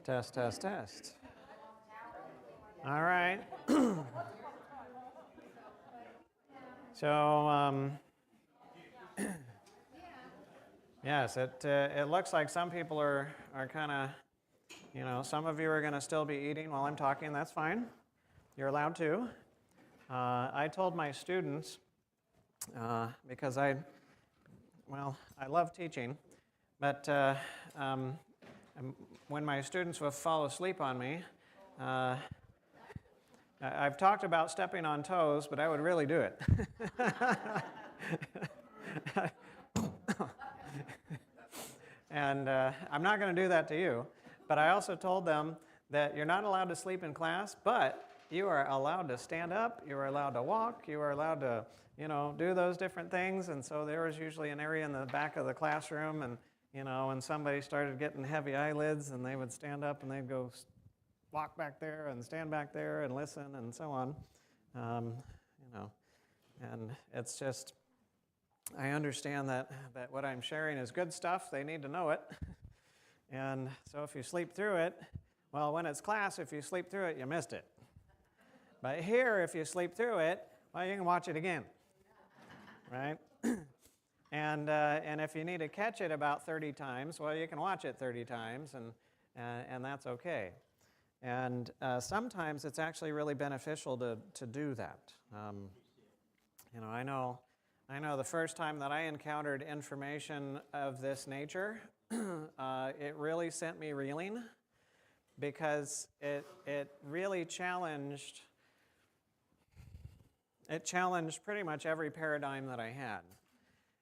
Test, test, test. All right. So, yes, it looks like some people are kind of, some of you are going to still be eating while I'm talking. That's fine. You're allowed to. I told my students, because I love teaching, but when my students would fall asleep on me, I've talked about stepping on toes, but I would really do it. And I'm not going to do that to you. But I also told them that you're not allowed to sleep in class, but you are allowed to stand up, you are allowed to walk, you are allowed to, do those different things. And so there was usually an area in the back of the classroom, and, when somebody started getting heavy eyelids, and they would stand up and they'd go walk back there and stand back there and listen and so on. And it's just, I understand that what I'm sharing is good stuff. They need to know it. And so if you sleep through it, well, when it's class, if you sleep through it, you missed it. But here, if you sleep through it, well, you can watch it again, right? And if you need to catch it about 30 times, well, you can watch it 30 times, and that's okay. And sometimes it's actually really beneficial to do that. I know the first time that I encountered information of this nature, it really sent me reeling, because it really challenged pretty much every paradigm that I had.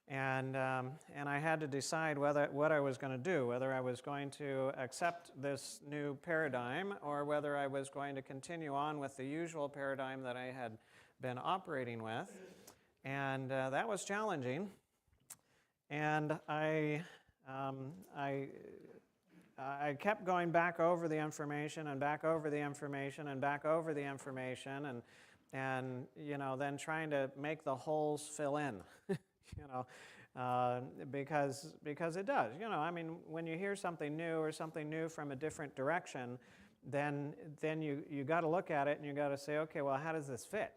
And I had to decide what I was going to do, whether I was going to accept this new paradigm or whether I was going to continue on with the usual paradigm that I had been operating with. And that was challenging. And I kept going back over the information and back over the information and back over the information and then trying to make the holes fill in. Because it does. When you hear something new or something new from a different direction, then you got to look at it and you got to say, okay, well, how does this fit?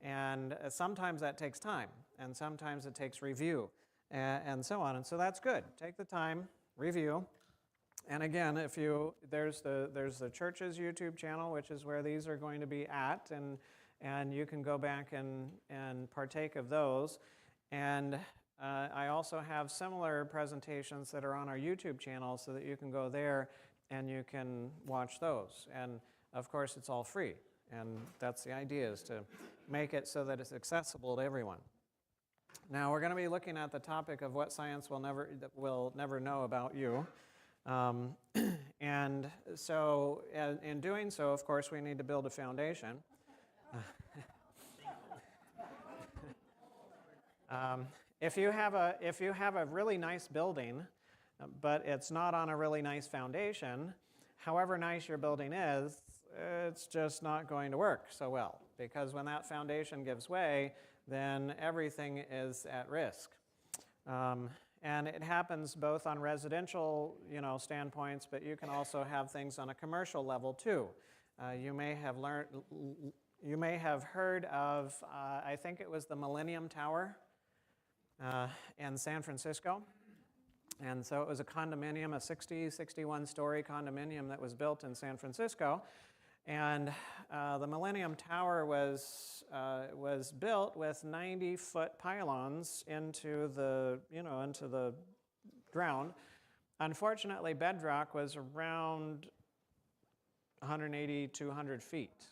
And sometimes that takes time, and sometimes it takes review, and so on. And so that's good. Take the time, review. And again, there's the church's YouTube channel, which is where these are going to be at, and you can go back and partake of those. And I also have similar presentations that are on our YouTube channel, so that you can go there and you can watch those. And of course, it's all free. And that's the idea, is to make it so that it's accessible to everyone. Now, we're going to be looking at the topic of what science will never know about you. And so, in doing so, of course, we need to build a foundation. If you have a really nice building, but it's not on a really nice foundation, however nice your building is, it's just not going to work so well, because when that foundation gives way, then everything is at risk. And it happens both on residential, standpoints, but you can also have things on a commercial level too. You may have heard of, I think it was the Millennium Tower in San Francisco. And so it was a condominium, a 61-story condominium that was built in San Francisco. And the Millennium Tower was built with 90-foot pylons into the ground. Unfortunately, bedrock was around 180, 200 feet.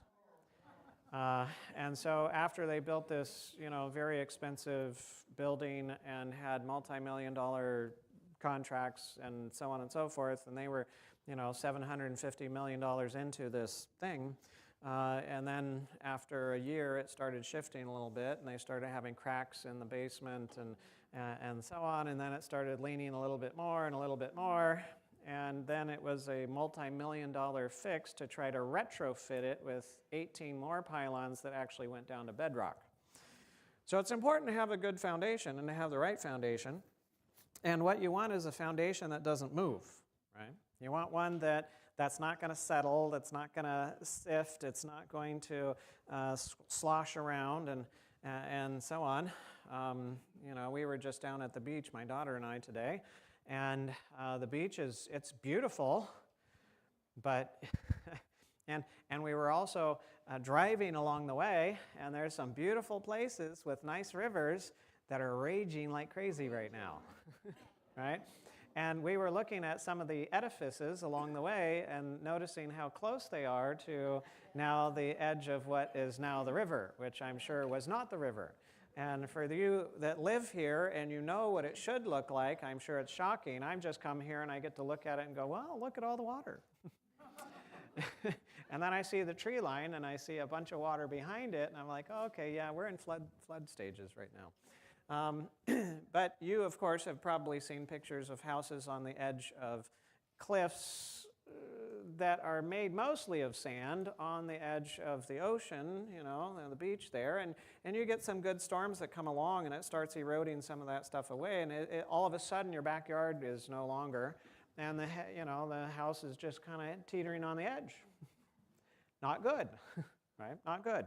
And so after they built this, very expensive building and had multi-million-dollar contracts and so on and so forth, and they were $750 million into this thing. And then after a year, it started shifting a little bit, and they started having cracks in the basement and so on. And then it started leaning a little bit more and a little bit more. And then it was a multi-million-dollar fix to try to retrofit it with 18 more pylons that actually went down to bedrock. So it's important to have a good foundation and to have the right foundation. And what you want is a foundation that doesn't move, right? You want one that's not going to settle, that's not going to sift, it's not going to slosh around and so on. We were just down at the beach, my daughter and I, today, and the beach it's beautiful, but and we were also driving along the way, and there's some beautiful places with nice rivers that are raging like crazy right now, right? And we were looking at some of the edifices along the way and noticing how close they are to now the edge of what is now the river, which I'm sure was not the river. And for you that live here and you know what it should look like, I'm sure it's shocking. I've just come here and I get to look at it and go, well, look at all the water. And then I see the tree line and I see a bunch of water behind it, and I'm like, oh, okay, yeah, we're in flood stages right now. But you, of course, have probably seen pictures of houses on the edge of cliffs that are made mostly of sand on the edge of the ocean, the beach there, and you get some good storms that come along and it starts eroding some of that stuff away, and all of a sudden your backyard is no longer, and the house is just kind of teetering on the edge. Not good, right? Not good.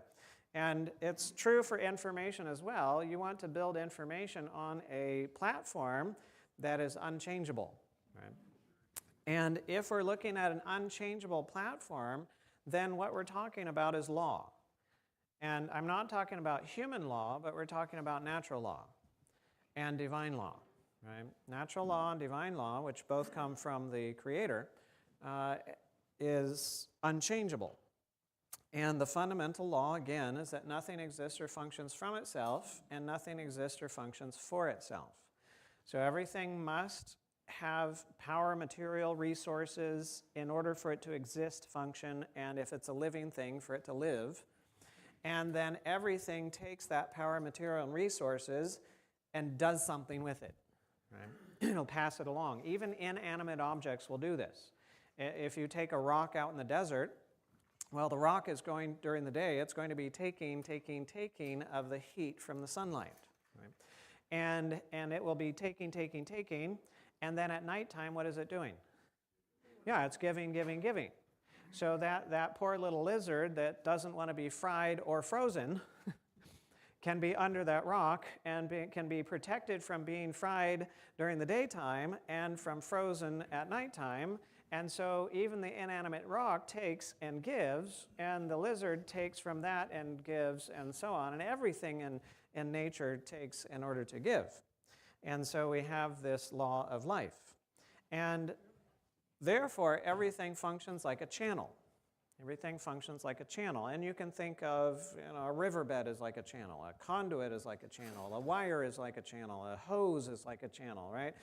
And it's true for information as well. You want to build information on a platform that is unchangeable, right? And if we're looking at an unchangeable platform, then what we're talking about is law. And I'm not talking about human law, but we're talking about natural law and divine law, right? Natural law and divine law, which both come from the Creator, is unchangeable. And the fundamental law, again, is that nothing exists or functions from itself, and nothing exists or functions for itself. So everything must have power, material, resources in order for it to exist, function, and if it's a living thing, for it to live. And then everything takes that power, material, and resources and does something with it, right? It'll pass it along. Even inanimate objects will do this. If you take a rock out in the desert, well, the rock is going, during the day, it's going to be taking of the heat from the sunlight, right? And it will be taking, and then at nighttime, what is it doing? Yeah, it's giving. So that poor little lizard that doesn't want to be fried or frozen can be under that rock and can be protected from being fried during the daytime and from frozen at nighttime. And so even the inanimate rock takes and gives, and the lizard takes from that and gives, and so on. And everything in nature takes in order to give. And so we have this law of life. And therefore, everything functions like a channel. Everything functions like a channel. And you can think of a riverbed as like a channel, a conduit is like a channel, a wire is like a channel, a hose is like a channel, right?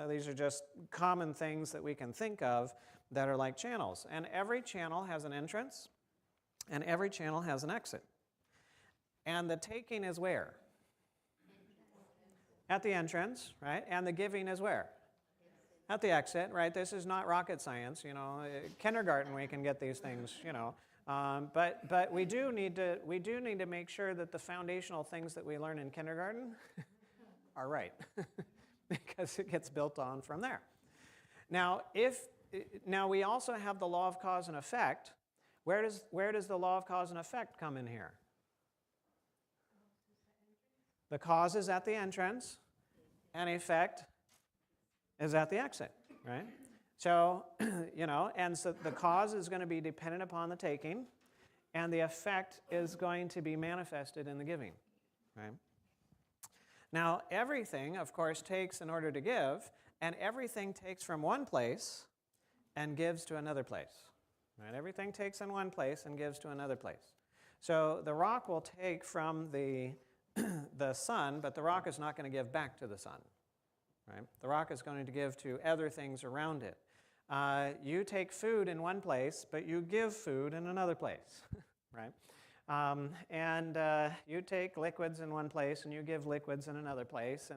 These are just common things that we can think of that are like channels. And every channel has an entrance, and every channel has an exit. And the taking is where? At the entrance, right? And the giving is where? At the exit, right? This is not rocket science, kindergarten we can get these things, but we do need to make sure that the foundational things that we learn in kindergarten are right, because it gets built on from there. Now, we also have the law of cause and effect. Where does the law of cause and effect come in here? The cause is at the entrance, and effect is at the exit, right? So, and so the cause is going to be dependent upon the taking, and the effect is going to be manifested in the giving, right? Now, everything, of course, takes in order to give, and everything takes from one place and gives to another place, right? Everything takes in one place and gives to another place. So the rock will take from the sun, but the rock is not going to give back to the sun. Right? The rock is going to give to other things around it. You take food in one place, but you give food in another place, right? You take liquids in one place, and you give liquids in another place,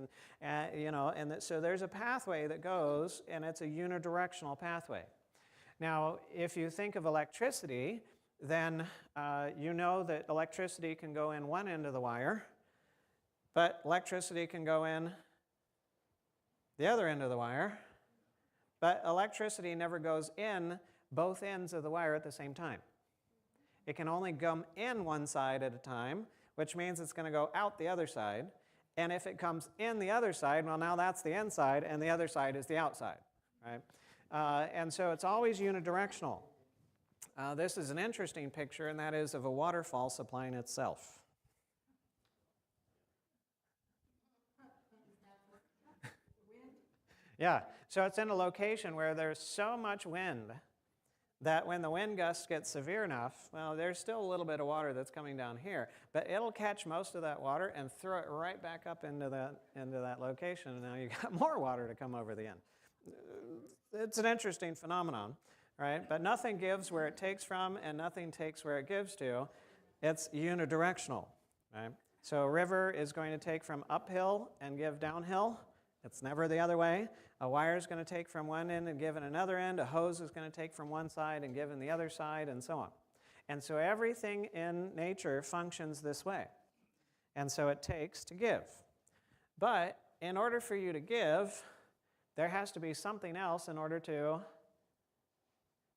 so there's a pathway that goes, and it's a unidirectional pathway. Now, if you think of electricity, then you know that electricity can go in one end of the wire, but electricity can go in the other end of the wire, But electricity never goes in both ends of the wire at the same time. It can only come in one side at a time, which means it's going to go out the other side. And if it comes in the other side, well, now that's the inside, and the other side is the outside, right? And so it's always unidirectional. This is an interesting picture, and that is of a waterfall supplying itself. Yeah, so it's in a location where there's so much wind that when the wind gusts get severe enough, well, there's still a little bit of water that's coming down here, but it'll catch most of that water and throw it right back up into that location, and now you got more water to come over the end. It's an interesting phenomenon, right? But nothing gives where it takes from, and nothing takes where it gives to. It's unidirectional, right? So a river is going to take from uphill and give downhill. It's never the other way. A wire is going to take from one end and give in another end. A hose is going to take from one side and give in the other side, and so on. And so everything in nature functions this way. And so it takes to give. But in order for you to give, there has to be something else in order to,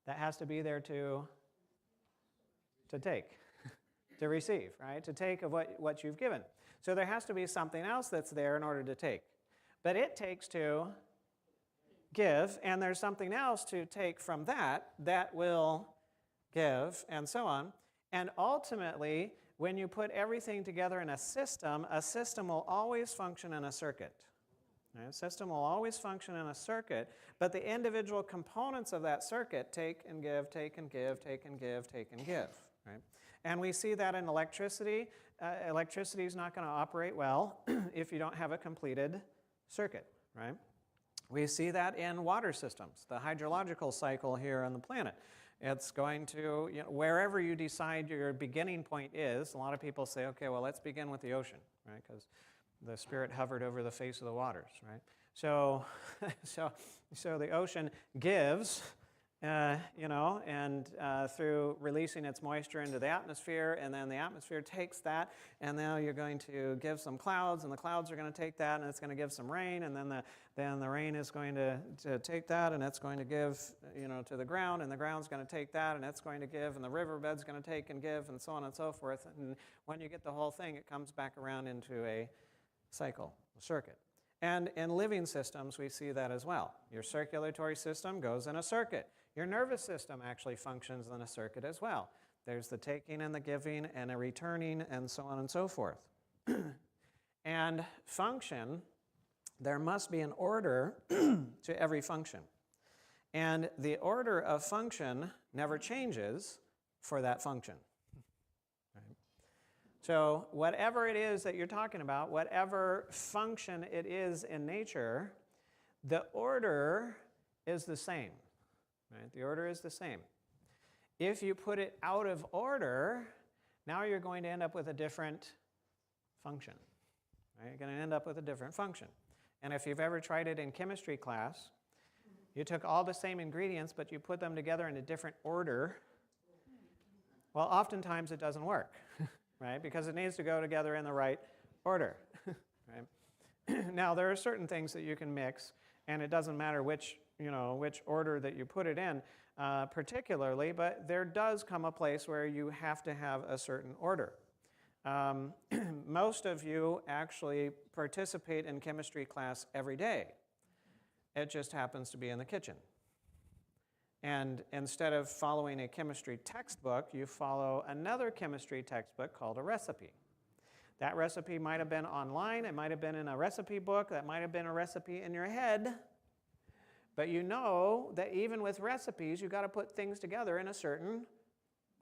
that has to be there to take, to receive, right? To take of what you've given. So there has to be something else that's there in order to take. But it takes to give, and there's something else to take from that will give, and so on. And ultimately, when you put everything together in a system will always function in a circuit. Right? A system will always function in a circuit, but the individual components of that circuit take and give, take and give, take and give, take and give. Right? And we see that in electricity. Electricity is not going to operate well if you don't have a completed circuit, right? We see that in water systems, the hydrological cycle here on the planet. It's going to, wherever you decide your beginning point is, a lot of people say, okay, well, let's begin with the ocean, right? Because the Spirit hovered over the face of the waters, right? So the ocean gives, through releasing its moisture into the atmosphere, and then the atmosphere takes that, and now you're going to give some clouds, and the clouds are going to take that, and it's going to give some rain, and then the rain is going to take that, and it's going to give, to the ground, and the ground's going to take that, and it's going to give, and the riverbed's going to take and give, and so on and so forth. And when you get the whole thing, it comes back around into a cycle, a circuit. And in living systems, we see that as well. Your circulatory system goes in a circuit. Your nervous system actually functions in a circuit as well. There's the taking and the giving and a returning and so on and so forth. And function, there must be an order to every function. And the order of function never changes for that function. Right? So whatever it is that you're talking about, whatever function it is in nature, the order is the same. Right? The order is the same. If you put it out of order, now you're going to end up with a different function. Right? You're going to end up with a different function. And if you've ever tried it in chemistry class, you took all the same ingredients, but you put them together in a different order. Well, oftentimes it doesn't work, right? Because it needs to go together in the right order. Right? Now, there are certain things that you can mix, and it doesn't matter which order that you put it in particularly, but there does come a place where you have to have a certain order. Most of you actually participate in chemistry class every day. It just happens to be in the kitchen. And instead of following a chemistry textbook, you follow another chemistry textbook called a recipe. That recipe might have been online, it might have been in a recipe book, that might have been a recipe in your head. But you know that even with recipes, you've got to put things together in a certain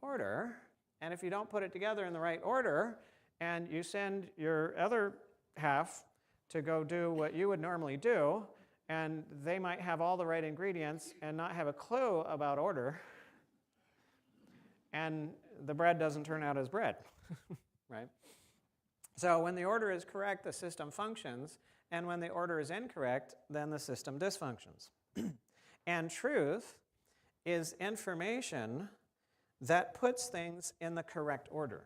order. And if you don't put it together in the right order, and you send your other half to go do what you would normally do, and they might have all the right ingredients and not have a clue about order, and the bread doesn't turn out as bread, right? So when the order is correct, the system functions, and when the order is incorrect, then the system dysfunctions. And truth is information that puts things in the correct order.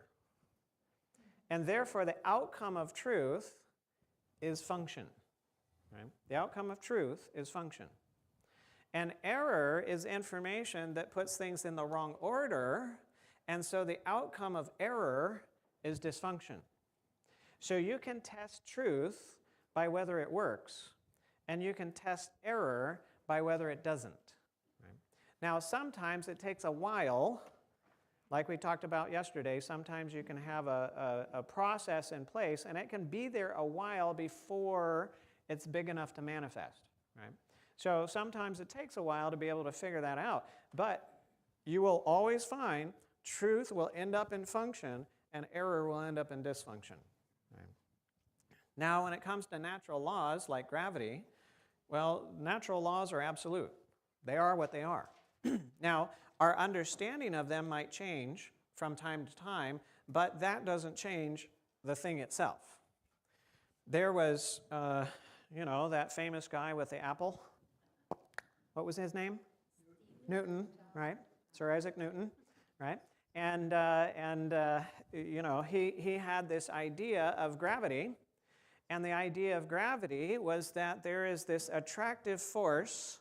And therefore, the outcome of truth is function. Right? The outcome of truth is function. And error is information that puts things in the wrong order, and so the outcome of error is dysfunction. So you can test truth by whether it works, and you can test error by whether it doesn't. Right? Now, sometimes it takes a while, like we talked about yesterday. Sometimes you can have a process in place, and it can be there a while before it's big enough to manifest. Right? So sometimes it takes a while to be able to figure that out, but you will always find truth will end up in function and error will end up in dysfunction. Right? Now, when it comes to natural laws like gravity, well, natural laws are absolute. They are what they are. Now, our understanding of them might change from time to time, but that doesn't change the thing itself. There was, that famous guy with the apple. What was his name? Newton, right? Sir Isaac Newton, right? And he had this idea of gravity, and the idea of gravity was that there is this attractive force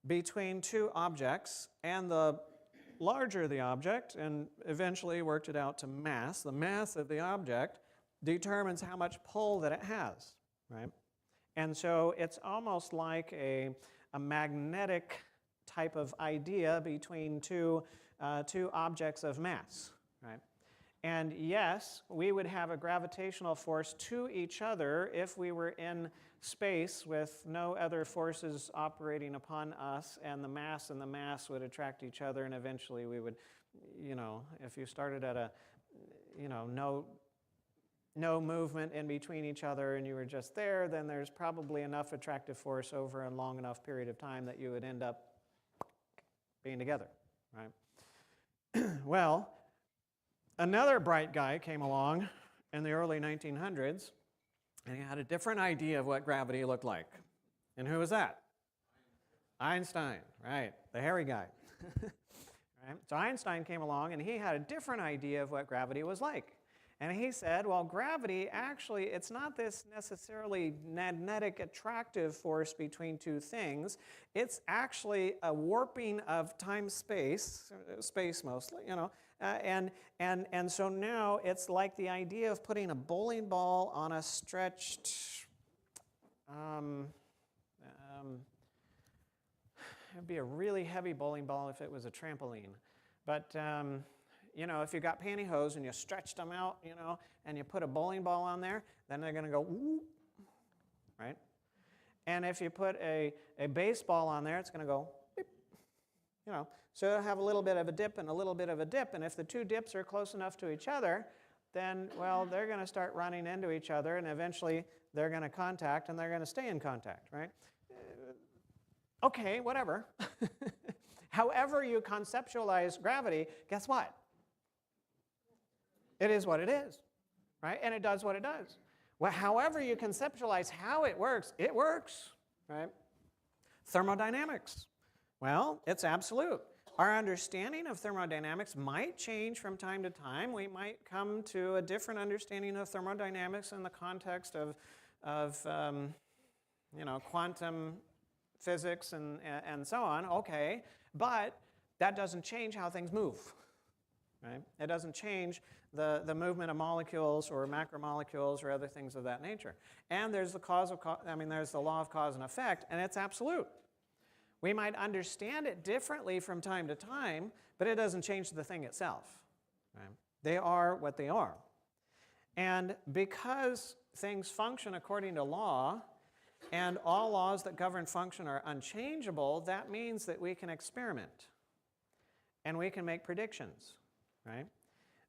between two objects, and the larger the object, and eventually worked it out to mass, the mass of the object determines how much pull that it has, right? And so it's almost like a magnetic type of idea between two objects of mass, right? And yes, we would have a gravitational force to each other if we were in space with no other forces operating upon us, and the mass would attract each other, and eventually we would, if you started at a, no movement in between each other and you were just there, then there's probably enough attractive force over a long enough period of time that you would end up being together, right? Well, another bright guy came along in the early 1900s, and he had a different idea of what gravity looked like. And who was that? Einstein, right, the hairy guy. Right? So Einstein came along, and he had a different idea of what gravity was like. And he said, well, gravity, actually, it's not this necessarily magnetic attractive force between two things. It's actually a warping of time-space, space mostly, and so now it's like the idea of putting a bowling ball on a stretched, it'd be a really heavy bowling ball if it was a trampoline. But, if you got pantyhose and you stretched them out, and you put a bowling ball on there, then they're going to go, whoop, right? And if you put a baseball on there, it's going to go, beep, So it'll have a little bit of a dip and a little bit of a dip, and if the two dips are close enough to each other, then, well, they're going to start running into each other, and eventually they're going to contact, and they're going to stay in contact, right? Okay, whatever. However you conceptualize gravity, guess what? It is what it is, right? And it does what it does. Well, however you conceptualize how it works, right? Thermodynamics. Well, it's absolute. Our understanding of thermodynamics might change from time to time. We might come to a different understanding of thermodynamics in the context of quantum physics and so on. Okay, but that doesn't change how things move. Right? It doesn't change the movement of molecules or macromolecules or other things of that nature. And there's there's the law of cause and effect, and it's absolute. We might understand it differently from time to time, but it doesn't change the thing itself. Right? They are what they are. And because things function according to law, and all laws that govern function are unchangeable, that means that we can experiment and we can make predictions, right?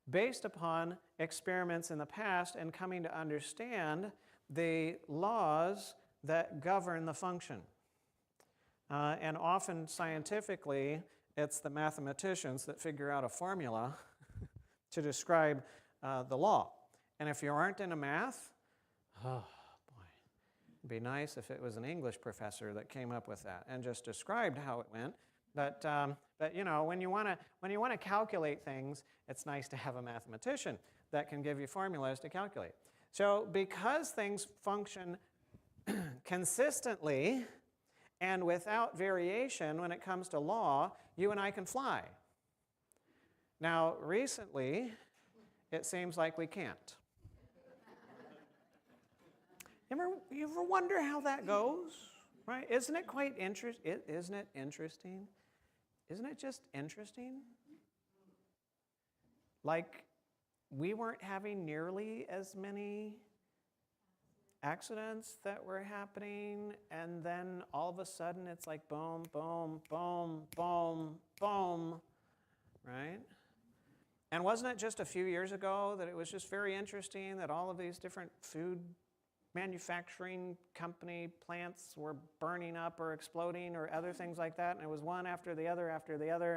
Based upon experiments in the past and coming to understand the laws that govern the function. And often scientifically, it's the mathematicians that figure out a formula to describe the law. And if you aren't into math, oh boy, it'd be nice if it was an English professor that came up with that and just described how it went. But when you want to calculate things, it's nice to have a mathematician that can give you formulas to calculate. So because things function consistently and without variation when it comes to law, you and I can fly. Now, recently, it seems like we can't. You ever wonder how that goes? Right? Isn't it quite interesting? Isn't it interesting? Isn't it just interesting? Like, we weren't having nearly as many accidents that were happening, and then all of a sudden it's like boom, boom, boom, boom, boom, right? And wasn't it just a few years ago that it was just very interesting that all of these different food manufacturing company plants were burning up or exploding or other things like that, and it was one after the other,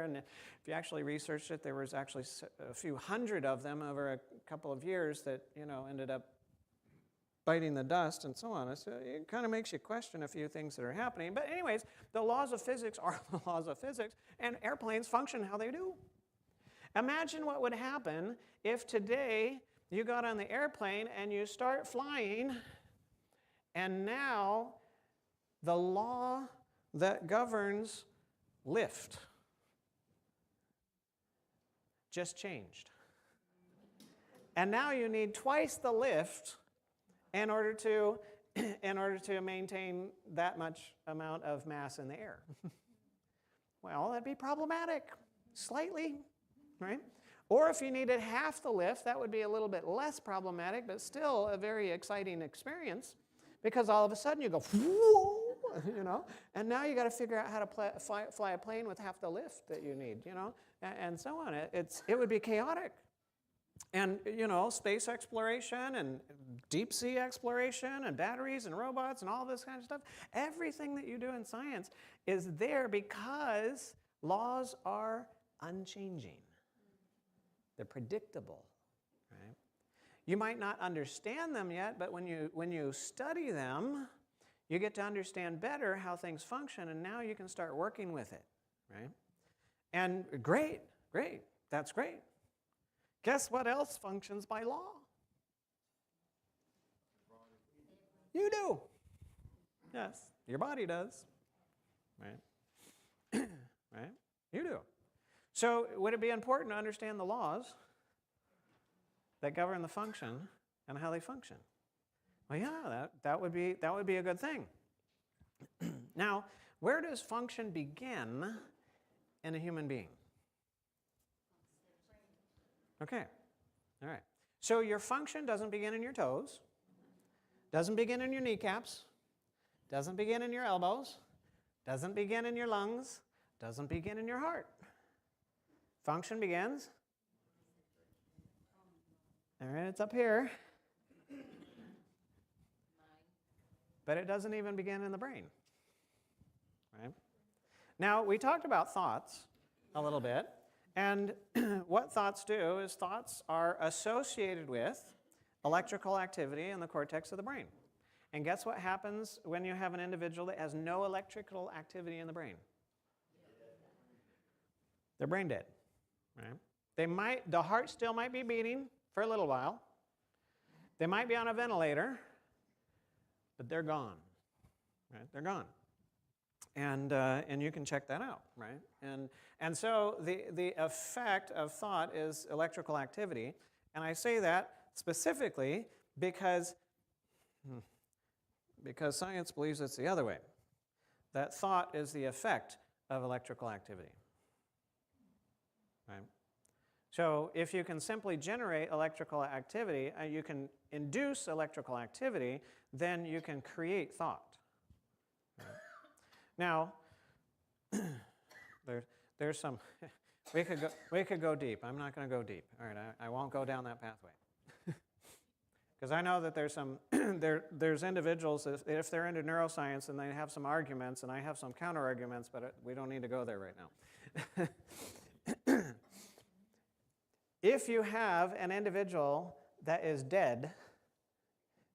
and if you actually researched it, there was actually a few hundred of them over a couple of years that, you know, ended up biting the dust and so on. So it kind of makes you question a few things that are happening. But anyways, the laws of physics are the laws of physics, and airplanes function how they do. Imagine what would happen if today you got on the airplane and you start flying, and now the law that governs lift just changed. And now you need twice the lift in order to maintain that much amount of mass in the air. Well, that'd be problematic, slightly, right? Or if you needed half the lift, that would be a little bit less problematic, but still a very exciting experience, because all of a sudden you go, whoa, you know, and now you got to figure out how to fly a plane with half the lift that you need, you know, and so on. It would be chaotic. And, you know, space exploration and deep sea exploration and batteries and robots and all this kind of stuff, everything that you do in science is there because laws are unchanging. They're predictable, right? You might not understand them yet, but when you study them, you get to understand better how things function, and now you can start working with it, right? And great, that's great. Guess what else functions by law? You do. Yes, your body does, right? Right? You do. So would it be important to understand the laws that govern the function and how they function? Well, yeah, that would be a good thing. Now, where does function begin in a human being? Okay, all right. So your function doesn't begin in your toes, doesn't begin in your kneecaps, doesn't begin in your elbows, doesn't begin in your lungs, doesn't begin in your heart. Function begins, all right, it's up here, but it doesn't even begin in the brain, right? Now, we talked about thoughts a little bit, and what thoughts do is thoughts are associated with electrical activity in the cortex of the brain. And guess what happens when you have an individual that has no electrical activity in the brain? They're brain dead, right? The heart still might be beating for a little while. They might be on a ventilator, but they're gone, right? They're gone. And you can check that out, right? And so the effect of thought is electrical activity. And I say that specifically because science believes it's the other way. That thought is the effect of electrical activity, right? So if you can simply generate electrical activity, you can induce electrical activity, then you can create thought. Right? Now, there's some, we could go deep. I'm not going to go deep. All right, I won't go down that pathway. Because I know that there's some, there's individuals, if they're into neuroscience and they have some arguments, and I have some counter arguments, but we don't need to go there right now. If you have an individual that is dead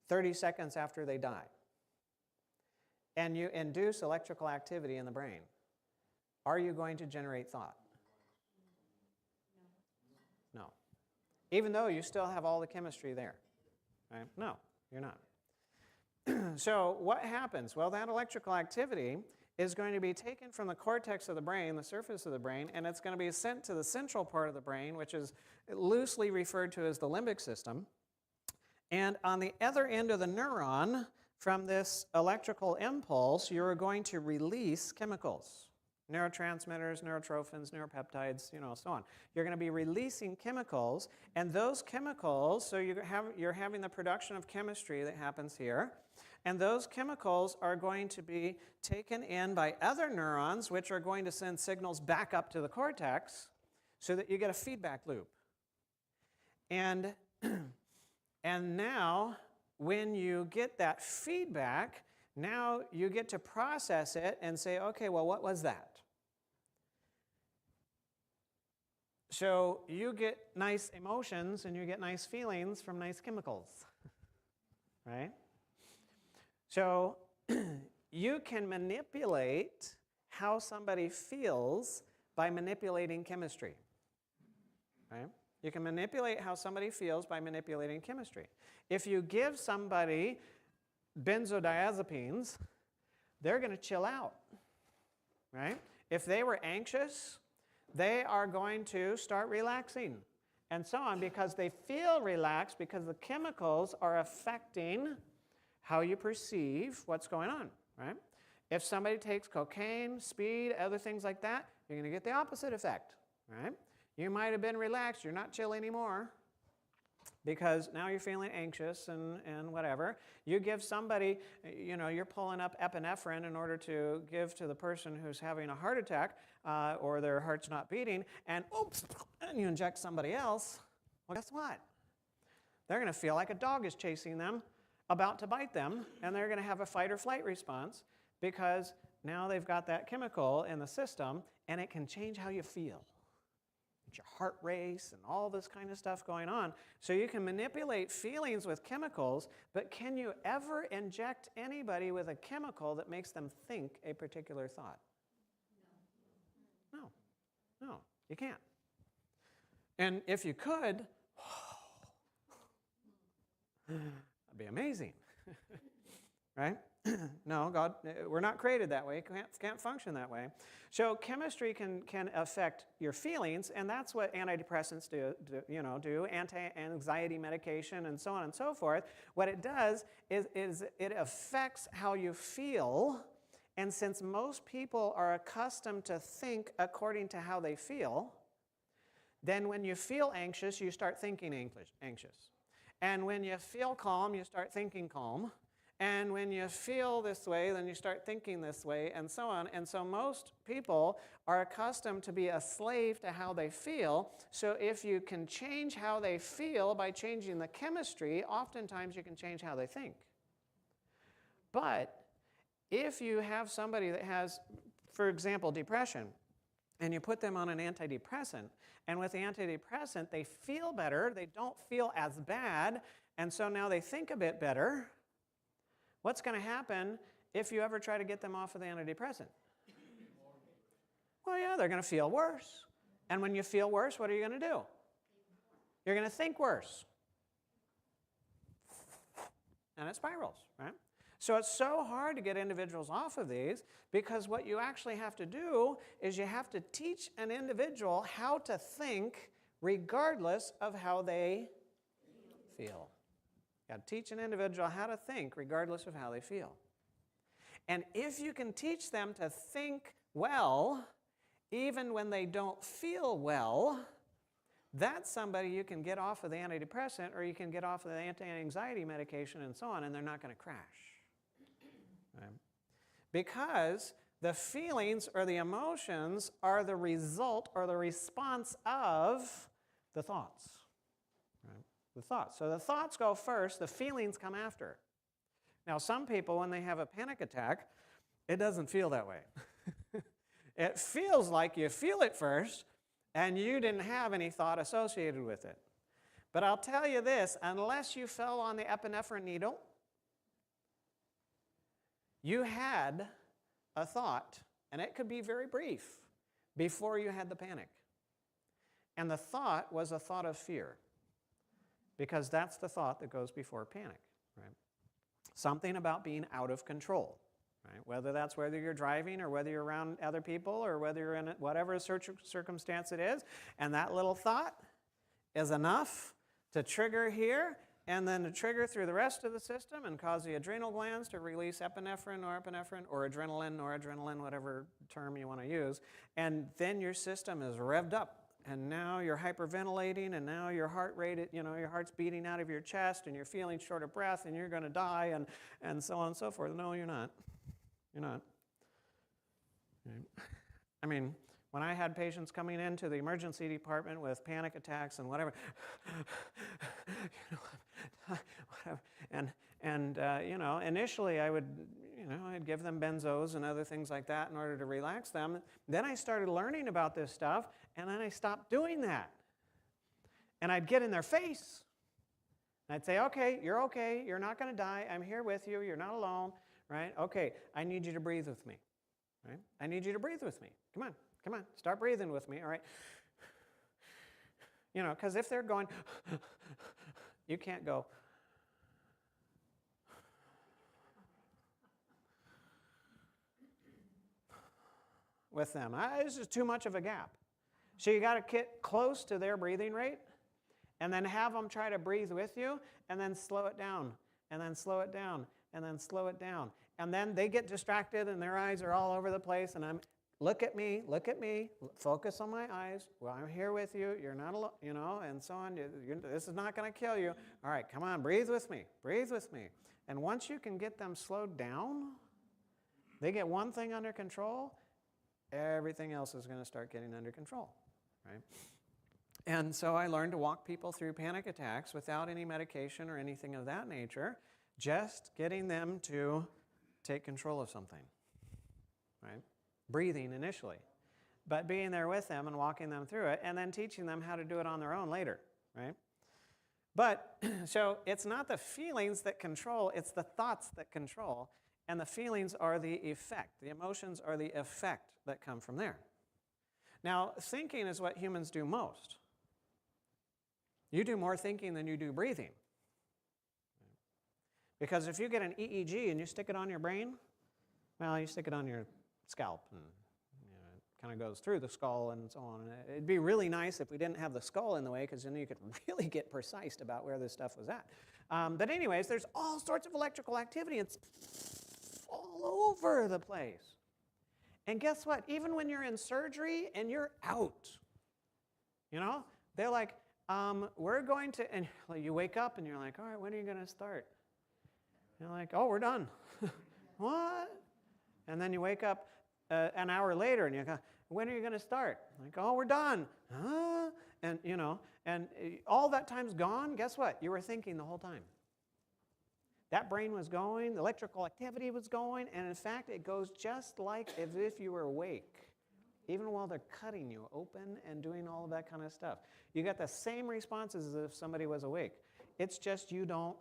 30 seconds after they die, and you induce electrical activity in the brain, are you going to generate thought? No. Even though you still have all the chemistry there, right? No, you're not. So what happens? Well, that electrical activity is going to be taken from the cortex of the brain, the surface of the brain, and it's going to be sent to the central part of the brain, which is loosely referred to as the limbic system. And on the other end of the neuron, from this electrical impulse, you're going to release chemicals, neurotransmitters, neurotrophins, neuropeptides, so on. You're going to be releasing chemicals, and those chemicals, so you're having the production of chemistry that happens here, and those chemicals are going to be taken in by other neurons, which are going to send signals back up to the cortex, so that you get a feedback loop. And now, when you get that feedback, now you get to process it and say, okay, well, what was that? So you get nice emotions and you get nice feelings from nice chemicals, right? So you can manipulate how somebody feels by manipulating chemistry, right? You can manipulate how somebody feels by manipulating chemistry. If you give somebody benzodiazepines, they're going to chill out, right? If they were anxious, they are going to start relaxing and so on because they feel relaxed because the chemicals are affecting how you perceive what's going on, right? If somebody takes cocaine, speed, other things like that, you're going to get the opposite effect, right? You might have been relaxed, you're not chill anymore because now you're feeling anxious and whatever. You give somebody, you're pulling up epinephrine in order to give to the person who's having a heart attack or their heart's not beating, and oops, and you inject somebody else. Well, guess what? They're going to feel like a dog is chasing them, about to bite them, and they're going to have a fight or flight response because now they've got that chemical in the system, and it can change how you feel. Your heart race and all this kind of stuff going on. So you can manipulate feelings with chemicals, but can you ever inject anybody with a chemical that makes them think a particular thought? No, you can't. And if you could, that'd be amazing, right? No, God, we're not created that way. Can't function that way. So chemistry can affect your feelings, and that's what antidepressants do, anti-anxiety medication, and so on and so forth. What it does is it affects how you feel, and since most people are accustomed to think according to how they feel, then when you feel anxious, you start thinking anxious. And when you feel calm, you start thinking calm. And when you feel this way, then you start thinking this way, and so on. And so most people are accustomed to be a slave to how they feel. So if you can change how they feel by changing the chemistry, oftentimes you can change how they think. But if you have somebody that has, for example, depression, and you put them on an antidepressant, and with the antidepressant, they feel better, they don't feel as bad, and so now they think a bit better. What's going to happen if you ever try to get them off of the antidepressant? Well, yeah, they're going to feel worse. And when you feel worse, what are you going to do? You're going to think worse. And it spirals, right? So it's so hard to get individuals off of these because what you actually have to do is you have to teach an individual how to think regardless of how they feel. You got to teach an individual how to think regardless of how they feel. And if you can teach them to think well, even when they don't feel well, that's somebody you can get off of the antidepressant or you can get off of the anti-anxiety medication and so on, and they're not going to crash. Right? Because the feelings or the emotions are the result or the response of the thoughts. Right? The thoughts. So the thoughts go first, the feelings come after. Now, some people, when they have a panic attack, it doesn't feel that way. It feels like you feel it first, and you didn't have any thought associated with it. But I'll tell you this, unless you fell on the epinephrine needle, you had a thought, and it could be very brief, before you had the panic. And the thought was a thought of fear, because that's the thought that goes before panic, right? Something about being out of control, right? Whether you're driving or whether you're around other people or whether you're in whatever circumstance it is, and that little thought is enough to trigger here and then to trigger through the rest of the system and cause the adrenal glands to release epinephrine, norepinephrine, or adrenaline, whatever term you want to use, and then your system is revved up. And now you're hyperventilating, and now your heart rate, your heart's beating out of your chest, and you're feeling short of breath, and you're going to die, and so on and so forth. No, you're not. You're not. I mean, when I had patients coming into the emergency department with panic attacks and whatever, initially I would, I'd give them benzos and other things like that in order to relax them. Then I started learning about this stuff, and then I stopped doing that. And I'd get in their face. I'd say, okay, you're not going to die, I'm here with you, you're not alone, right? Okay, I need you to breathe with me, right? I need you to breathe with me. Come on, start breathing with me, all right? Because if they're going, you can't go. With them. This is too much of a gap. So you got to get close to their breathing rate and then have them try to breathe with you and then slow it down and then slow it down and then slow it down. And then they get distracted and their eyes are all over the place and look at me, focus on my eyes. Well, I'm here with you, you're not alone, and so on. This is not going to kill you. All right, come on, breathe with me. And once you can get them slowed down, they get one thing under control, everything else is going to start getting under control, right? And so I learned to walk people through panic attacks without any medication or anything of that nature, just getting them to take control of something, right? Breathing initially, but being there with them and walking them through it and then teaching them how to do it on their own later, right? But, so it's not the feelings that control, it's the thoughts that control, and the feelings are the effect. The emotions are the effect that come from there. Now, thinking is what humans do most. You do more thinking than you do breathing. Because if you get an EEG and you stick it on your brain, well, you stick it on your scalp and it kind of goes through the skull and so on. It'd be really nice if we didn't have the skull in the way, because then you could really get precise about where this stuff was at. But anyways, there's all sorts of electrical activity. It's all over the place. And guess what? Even when you're in surgery and you're out, they're like, we're going to, and you wake up and you're like, all right, when are you going to start? You're like, oh, we're done. What? And then you wake up an hour later and you go, when are you going to start? Like, oh, we're done. Huh? And, and all that time's gone. Guess what? You were thinking the whole time. That brain was going, the electrical activity was going, and in fact, it goes just like as if you were awake, even while they're cutting you open and doing all of that kind of stuff. You got the same responses as if somebody was awake. It's just you don't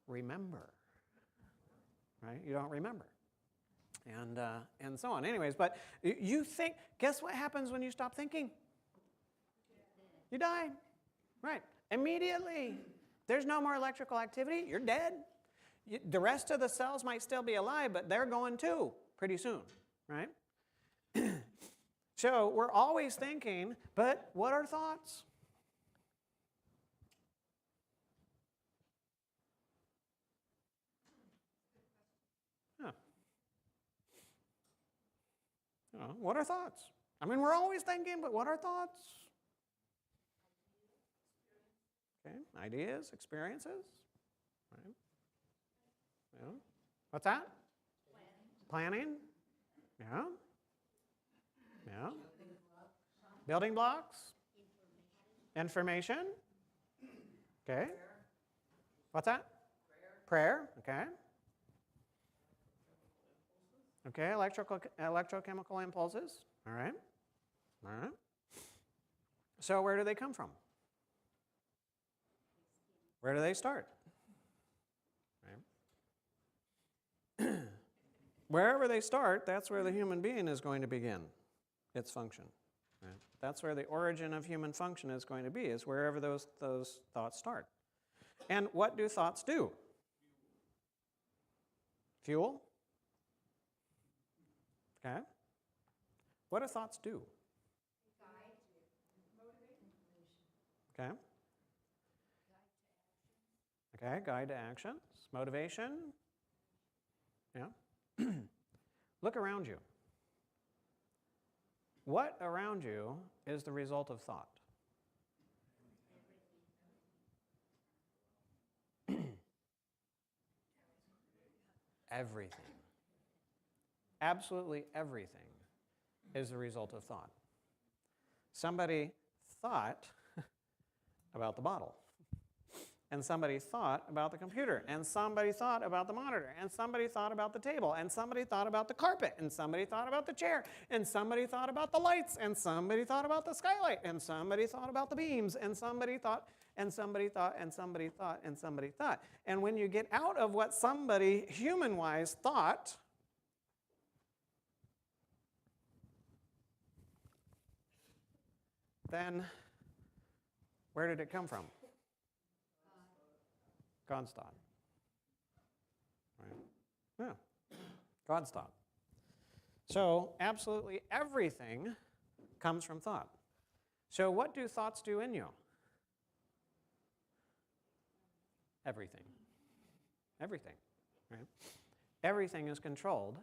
remember, right? You don't remember. And so on. Anyways, but you think, guess what happens when you stop thinking? You die, right? Immediately. There's no more electrical activity. You're dead. The rest of the cells might still be alive, but they're going too pretty soon, right? So we're always thinking, but what are thoughts? Huh. What are thoughts? I mean, we're always thinking, but what are thoughts? Okay, ideas, experiences, right? Yeah. What's that? Planning. Yeah. Yeah. Building blocks. Information. Okay. What's that? Prayer. Okay. Okay, electrochemical impulses. All right. All right. So where do they come from? Where do they start? Right. Wherever they start, that's where the human being is going to begin its function. Right? That's where the origin of human function is going to be, is wherever those thoughts start. And what do thoughts do? Fuel? Okay? What do thoughts do? Okay? Okay, guide to actions. Motivation. Yeah. Look around you. What around you is the result of thought? Everything. Absolutely everything is the result of thought. Somebody thought about the bottle, and somebody thought about the computer, and somebody thought about the monitor, and somebody thought about the table, and somebody thought about the carpet, and somebody thought about the chair, and somebody thought about the lights, and somebody thought about the skylight, and somebody thought about the beams, and somebody thought, and somebody thought, and somebody thought, and somebody thought. And when you get out of what somebody human-wise thought, then where did it come from? God's thought. Right? Yeah. God's thought. So absolutely everything comes from thought. So what do thoughts do in you? Everything. Everything. Right? Everything is controlled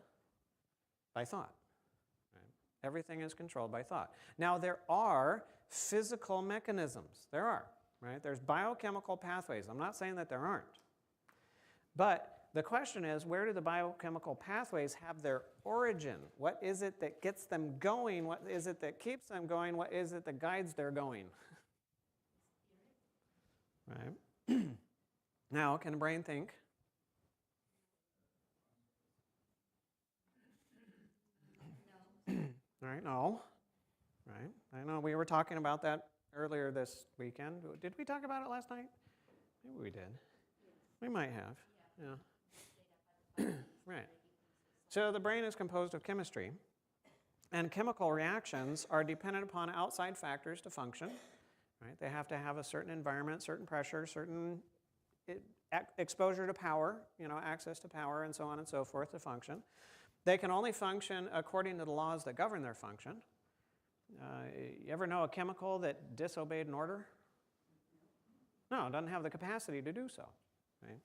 by thought. Right? Everything is controlled by thought. Now there are physical mechanisms. There are. Right? There's biochemical pathways. I'm not saying that there aren't. But the question is, where do the biochemical pathways have their origin? What is it that gets them going? What is it that keeps them going? What is it that guides their going? Right? Now, can a brain think? No. All right, no. Right? I know we were talking about that earlier this weekend. Did we talk about it last night? Maybe we did. We might have. Yeah. Right. So the brain is composed of chemistry, and chemical reactions are dependent upon outside factors to function. Right? They have to have a certain environment, certain pressure, certain exposure to power, access to power, and so on and so forth to function. They can only function according to the laws that govern their function. You ever know a chemical that disobeyed an order? No, it doesn't have the capacity to do so. Right?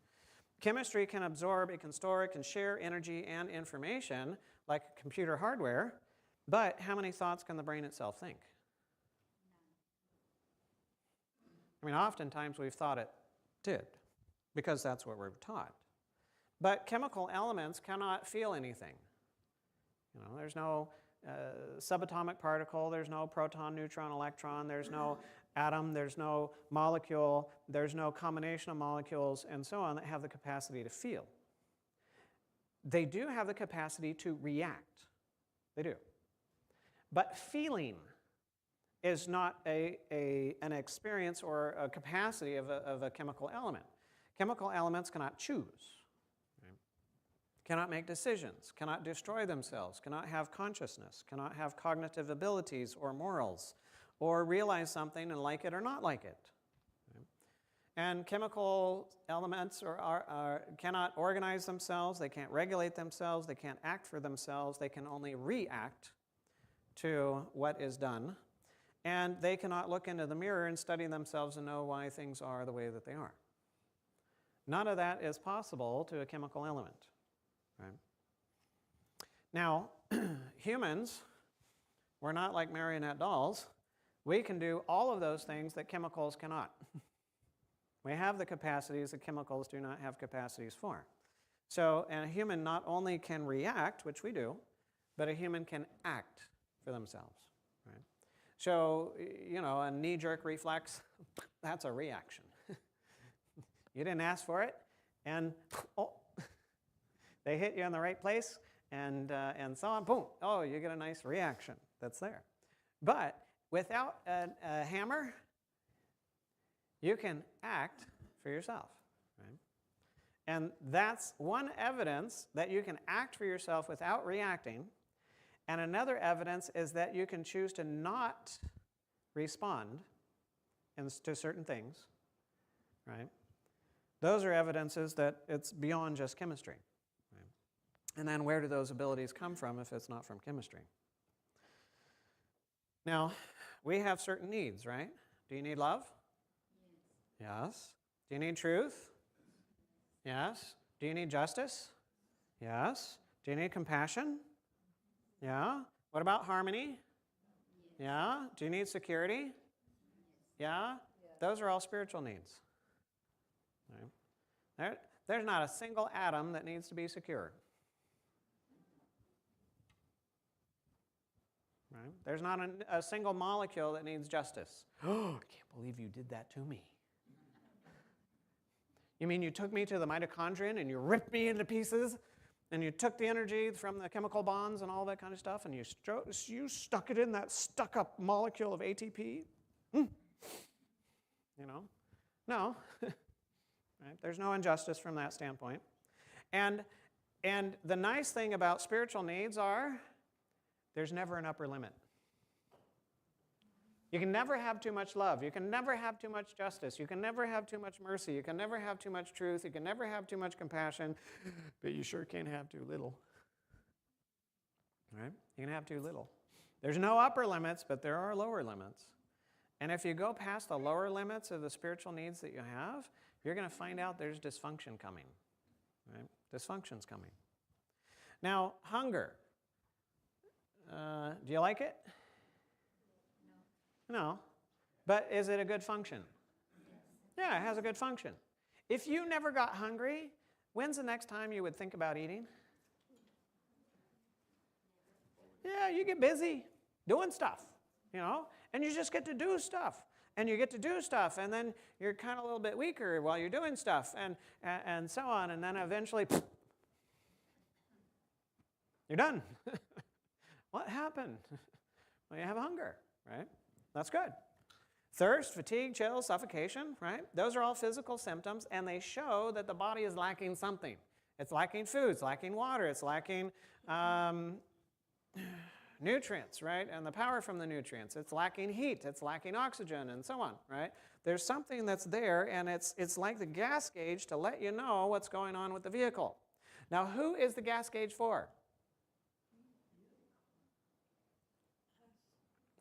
Chemistry can absorb, it can store, it can share energy and information like computer hardware, but how many thoughts can the brain itself think? I mean, oftentimes we've thought it did, because that's what we're taught. But chemical elements cannot feel anything. There's no subatomic particle, there's no proton, neutron, electron, there's no atom, there's no molecule, there's no combination of molecules, and so on that have the capacity to feel. They do have the capacity to react. They do. But feeling is not an experience or a capacity of a chemical element. Chemical elements cannot choose. Cannot make decisions, cannot destroy themselves, cannot have consciousness, cannot have cognitive abilities or morals, or realize something and like it or not like it. And chemical elements cannot organize themselves, they can't regulate themselves, they can't act for themselves, they can only react to what is done. And they cannot look into the mirror and study themselves and know why things are the way that they are. None of that is possible to a chemical element. Right? Now, humans, we're not like marionette dolls. We can do all of those things that chemicals cannot. We have the capacities that chemicals do not have capacities for. So, and a human not only can react, which we do, but a human can act for themselves. Right? So, a knee-jerk reflex, that's a reaction. You didn't ask for it, and they hit you in the right place, and so on, boom, oh, you get a nice reaction that's there. But without a hammer, you can act for yourself. Right? And that's one evidence that you can act for yourself without reacting. And another evidence is that you can choose to not respond to certain things. Right? Those are evidences that it's beyond just chemistry. And then where do those abilities come from if it's not from chemistry? Now, we have certain needs, right? Do you need love? Yes. Do you need truth? Yes. Do you need justice? Yes. Do you need compassion? Yeah. What about harmony? Yeah. Do you need security? Yeah. Those are all spiritual needs. Right? There's not a single atom that needs to be secure. Right? There's not a single molecule that needs justice. Oh, I can't believe you did that to me. You mean you took me to the mitochondrion and you ripped me into pieces and you took the energy from the chemical bonds and all that kind of stuff and you stuck it in that stuck-up molecule of ATP? You know? No. Right? There's no injustice from that standpoint. And the nice thing about spiritual needs are there's never an upper limit. You can never have too much love. You can never have too much justice. You can never have too much mercy. You can never have too much truth. You can never have too much compassion. But you sure can't have too little. Right? You can have too little. There's no upper limits, but there are lower limits. And if you go past the lower limits of the spiritual needs that you have, you're going to find out there's dysfunction coming. Right? Dysfunction's coming. Now, hunger. Do you like it? No. But is it a good function? Yeah, it has a good function. If you never got hungry, when's the next time you would think about eating? Yeah, you get busy doing stuff, you know, and you just get to do stuff. And you get to do stuff, and then you're kind of a little bit weaker while you're doing stuff, and so on, and then eventually, you're done. What happened? Well, you have hunger, right? That's good. Thirst, fatigue, chill, suffocation, right? Those are all physical symptoms, and they show that the body is lacking something. It's lacking food, it's lacking water, it's lacking nutrients, right? And the power from the nutrients. It's lacking heat, it's lacking oxygen, and so on, right? There's something that's there, and it's like the gas gauge to let you know what's going on with the vehicle. Now, who is the gas gauge for?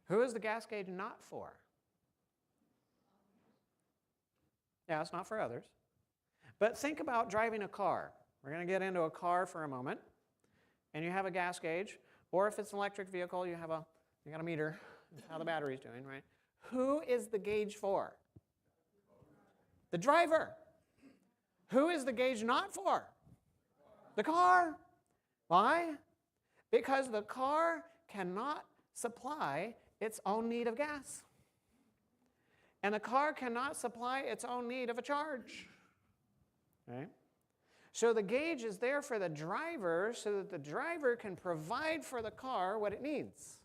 Who is the gas gauge not for? Yeah, it's not for others. But think about driving a car. We're going to get into a car for a moment. And you have a gas gauge. Or if it's an electric vehicle, you got a meter. That's how the battery's doing, right? Who is the gauge for? The driver. Who is the gauge not for? The car. Why? Because the car cannot supply its own need of gas. And the car cannot supply its own need of a charge. Right? So the gauge is there for the driver so that the driver can provide for the car what it needs.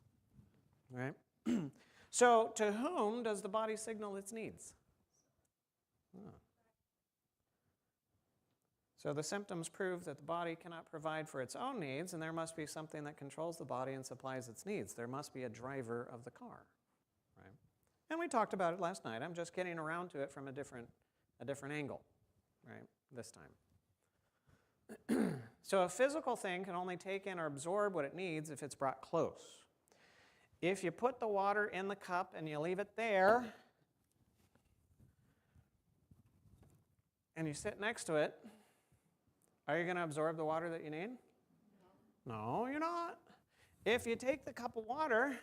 Right? So to whom does the body signal its needs? Oh. So the symptoms prove that the body cannot provide for its own needs, and there must be something that controls the body and supplies its needs. There must be a driver of the car. Right? And we talked about it last night. I'm just getting around to it from a different angle, right, this time. So a physical thing can only take in or absorb what it needs if it's brought close. If you put the water in the cup and you leave it there, and you sit next to it, are you going to absorb the water that you need? No, you're not. If you take the cup of water,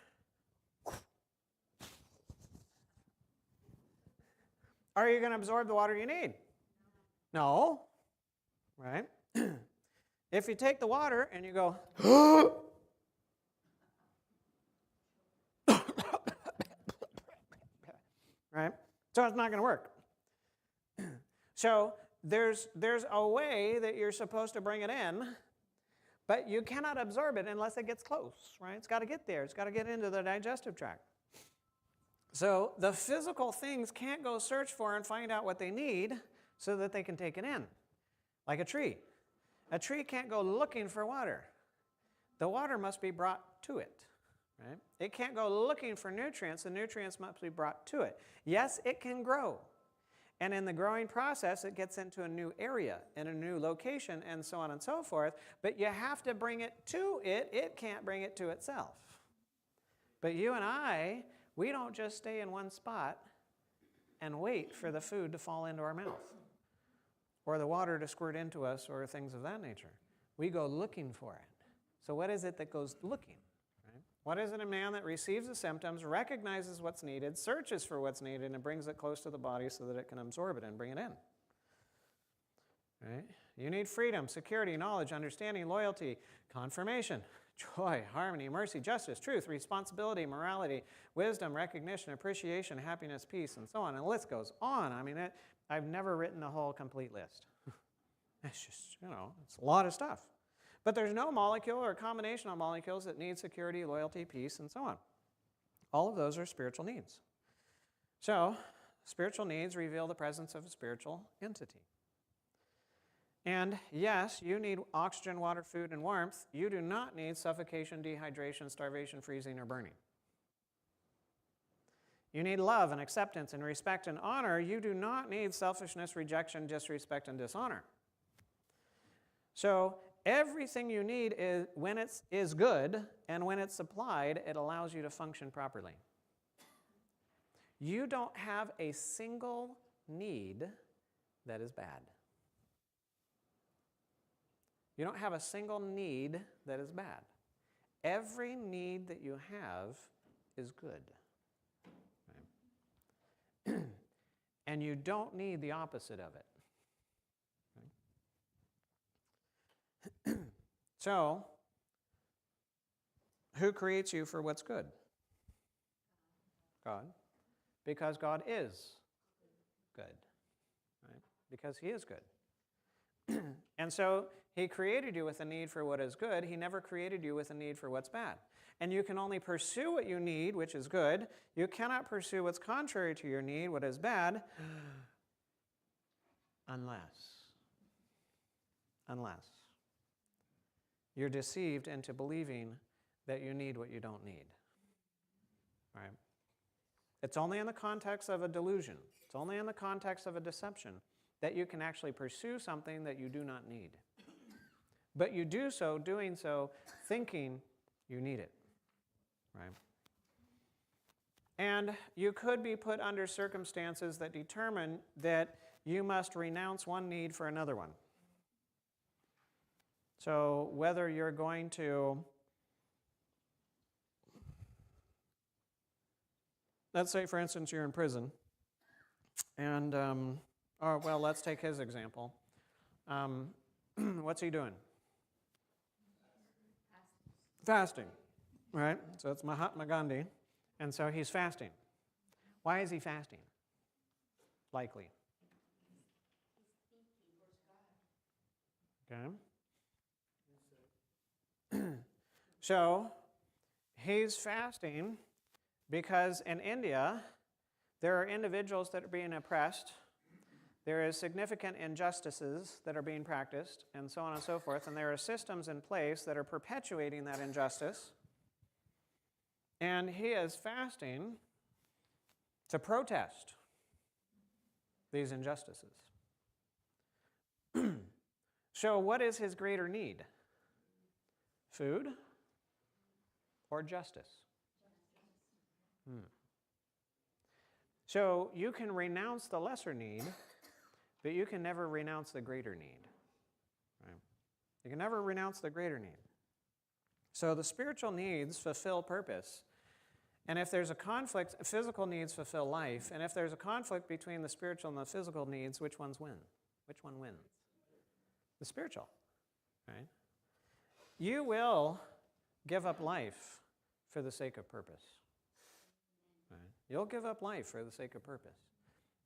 are you going to absorb the water you need? No. Right? If you take the water and you go, right? So it's not going to work. So there's a way that you're supposed to bring it in, but you cannot absorb it unless it gets close, right? It's got to get there. It's got to get into the digestive tract. So the physical things can't go search for and find out what they need so that they can take it in, like a tree. A tree can't go looking for water. The water must be brought to it, right? It can't go looking for nutrients. The nutrients must be brought to it. Yes, it can grow. And in the growing process, it gets into a new area and a new location and so on and so forth. But you have to bring it to it. It can't bring it to itself. But you and I, we don't just stay in one spot and wait for the food to fall into our mouth or the water to squirt into us or things of that nature. We go looking for it. So what is it that goes looking? Right? What is it in man that receives the symptoms, recognizes what's needed, searches for what's needed, and brings it close to the body so that it can absorb it and bring it in? Right? You need freedom, security, knowledge, understanding, loyalty, confirmation, joy, harmony, mercy, justice, truth, responsibility, morality, wisdom, recognition, appreciation, happiness, peace, and so on. And the list goes on. I mean, I've never written the whole complete list. It's just, it's a lot of stuff. But there's no molecule or combination of molecules that need security, loyalty, peace, and so on. All of those are spiritual needs. So, spiritual needs reveal the presence of a spiritual entity. And yes, you need oxygen, water, food, and warmth. You do not need suffocation, dehydration, starvation, freezing, or burning. You need love and acceptance and respect and honor. You do not need selfishness, rejection, disrespect, and dishonor. So everything you need is, when it is good, and when it's supplied, it allows you to function properly. You don't have a single need that is bad. You don't have a single need that is bad. Every need that you have is good. Right? And you don't need the opposite of it. Right? So, who creates you for what's good? God. Because God is good. Right? Because He is good. And so, He created you with a need for what is good. He never created you with a need for what's bad. And you can only pursue what you need, which is good. You cannot pursue what's contrary to your need, what is bad, unless you're deceived into believing that you need what you don't need. Right? It's only in the context of a delusion. It's only in the context of a deception that you can actually pursue something that you do not need. But you do so, doing so, thinking you need it. Right? And you could be put under circumstances that determine that you must renounce one need for another one. So whether you're going to, let's say, for instance, you're in prison, and, well, let's take his example. What's he doing? Fasting, right? So it's Mahatma Gandhi, and so he's fasting. Why is he fasting? Likely. Okay. So he's fasting because in India, there are individuals that are being oppressed. There is significant injustices that are being practiced, and so on and so forth, and there are systems in place that are perpetuating that injustice. And he is fasting to protest these injustices. So what is his greater need? Food or justice? So you can renounce the lesser need, but you can never renounce the greater need. Right? You can never renounce the greater need. So the spiritual needs fulfill purpose. And if there's a conflict, physical needs fulfill life. And if there's a conflict between the spiritual and the physical needs, which ones win? Which one wins? The spiritual. Right? You will give up life for the sake of purpose. Right? You'll give up life for the sake of purpose.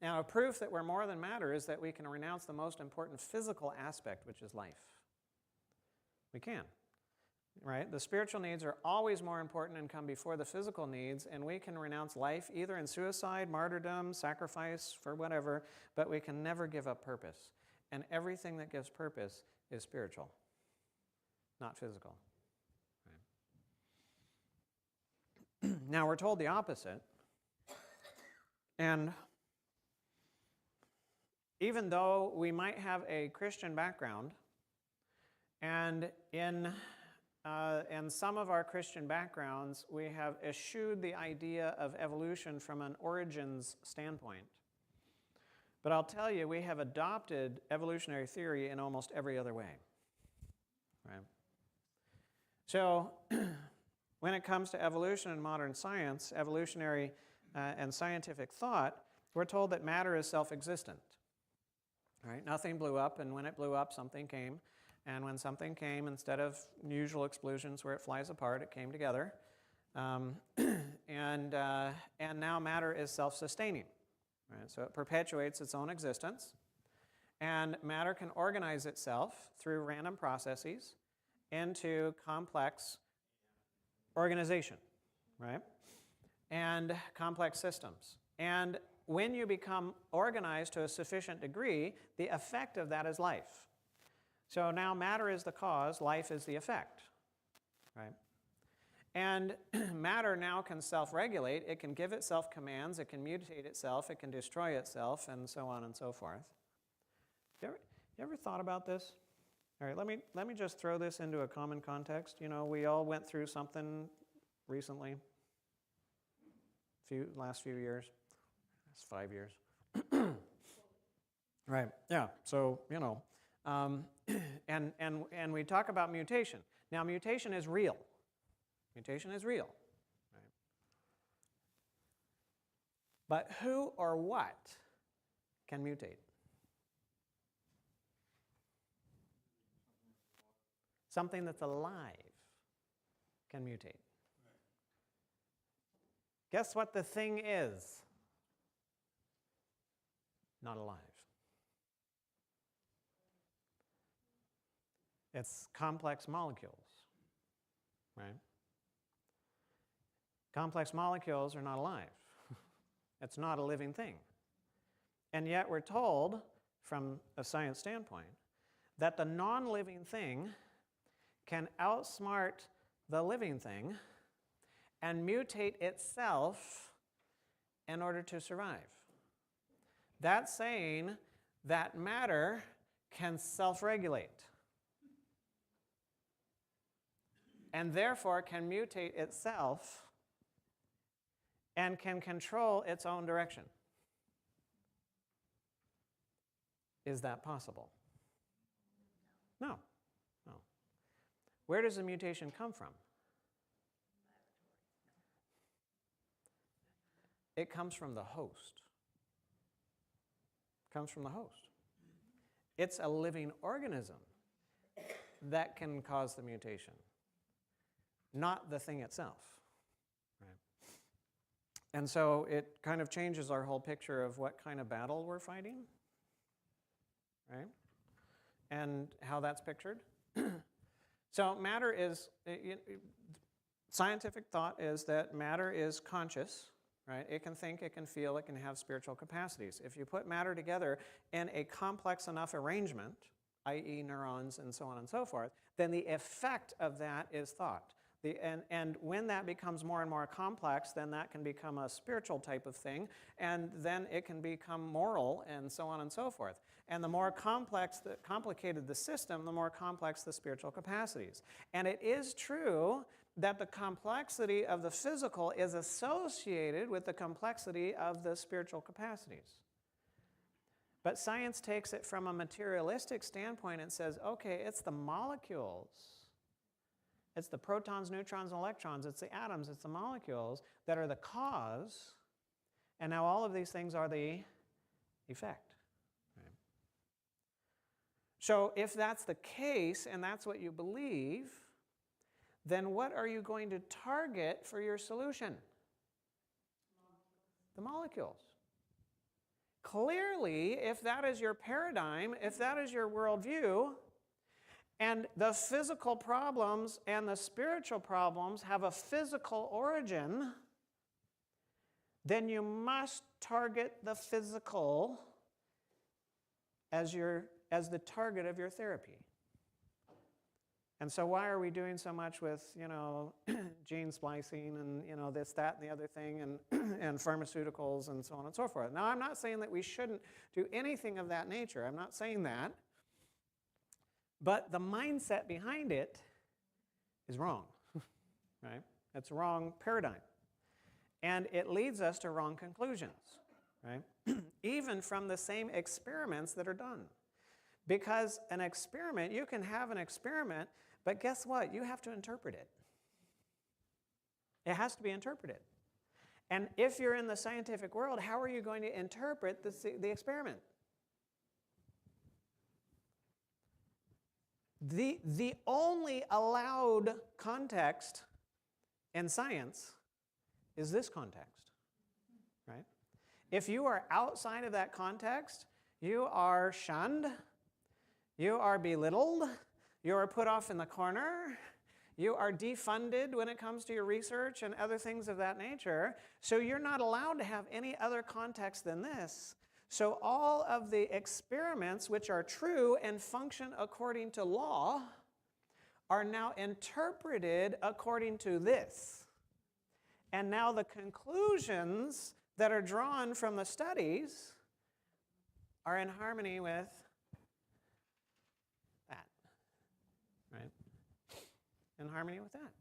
Now, a proof that we're more than matter is that we can renounce the most important physical aspect, which is life. We can, right? The spiritual needs are always more important and come before the physical needs, and we can renounce life either in suicide, martyrdom, sacrifice, for whatever, but we can never give up purpose. And everything that gives purpose is spiritual, not physical. Right? Now, we're told the opposite, and even though we might have a Christian background, and in some of our Christian backgrounds, we have eschewed the idea of evolution from an origins standpoint. But I'll tell you, we have adopted evolutionary theory in almost every other way. Right? So when it comes to evolution in modern science, evolutionary and scientific thought, we're told that matter is self-existent. Right? Nothing blew up, and when it blew up, something came. And when something came, instead of usual explosions where it flies apart, it came together. And now matter is self-sustaining. Right? So it perpetuates its own existence. And matter can organize itself through random processes into complex organization, right? And complex systems. And when you become organized to a sufficient degree, the effect of that is life. So now matter is the cause, life is the effect, right? And matter now can self-regulate. It can give itself commands. It can mutate itself. It can destroy itself, and so on and so forth. You ever thought about this? All right, let me just throw this into a common context. You know, we all went through something recently, last few years. That's 5 years. Right, yeah, so, you know, and we talk about mutation. Now, mutation is real. Mutation is real. Right? But who or what can mutate? Something that's alive can mutate. Guess what the thing is? Not alive. It's complex molecules, right? Complex molecules are not alive. It's not a living thing. And yet we're told, from a science standpoint, that the non-living thing can outsmart the living thing and mutate itself in order to survive. That's saying that matter can self-regulate and therefore can mutate itself and can control its own direction. Is that possible? No. No. Where does the mutation come from? It comes from the host. It comes from the host. It's a living organism that can cause the mutation, not the thing itself. Right? And so it kind of changes our whole picture of what kind of battle we're fighting, right? And how that's pictured. So matter is, scientific thought is that matter is conscious, right? It can think, it can feel, it can have spiritual capacities. If you put matter together in a complex enough arrangement, i.e. neurons and so on and so forth, then the effect of that is thought. And when that becomes more and more complex, then that can become a spiritual type of thing, and then it can become moral, and so on and so forth. And the more complicated the system, the more complex the spiritual capacities. And it is true that the complexity of the physical is associated with the complexity of the spiritual capacities. But science takes it from a materialistic standpoint and says, okay, it's the molecules. It's the protons, neutrons, and electrons. It's the atoms. It's the molecules that are the cause. And now all of these things are the effect. Right? So if that's the case, and that's what you believe, then what are you going to target for your solution? The molecules. Clearly, if that is your paradigm, if that is your worldview, and the physical problems and the spiritual problems have a physical origin, then you must target the physical as the target of your therapy. And so why are we doing so much with, gene splicing and, this, that, and the other thing, and, and pharmaceuticals and so on and so forth? Now, I'm not saying that we shouldn't do anything of that nature. I'm not saying that. But the mindset behind it is wrong, right? It's a wrong paradigm. And it leads us to wrong conclusions, right? Even from the same experiments that are done. Because an experiment, you can have an experiment, but guess what? You have to interpret it. It has to be interpreted. And if you're in the scientific world, how are you going to interpret the experiment? The only allowed context in science is this context, right? If you are outside of that context, you are shunned, you are belittled, you are put off in the corner, you are defunded when it comes to your research and other things of that nature. So you're not allowed to have any other context than this. So all of the experiments which are true and function according to law are now interpreted according to this. And now the conclusions that are drawn from the studies are in harmony with that, right? In harmony with that.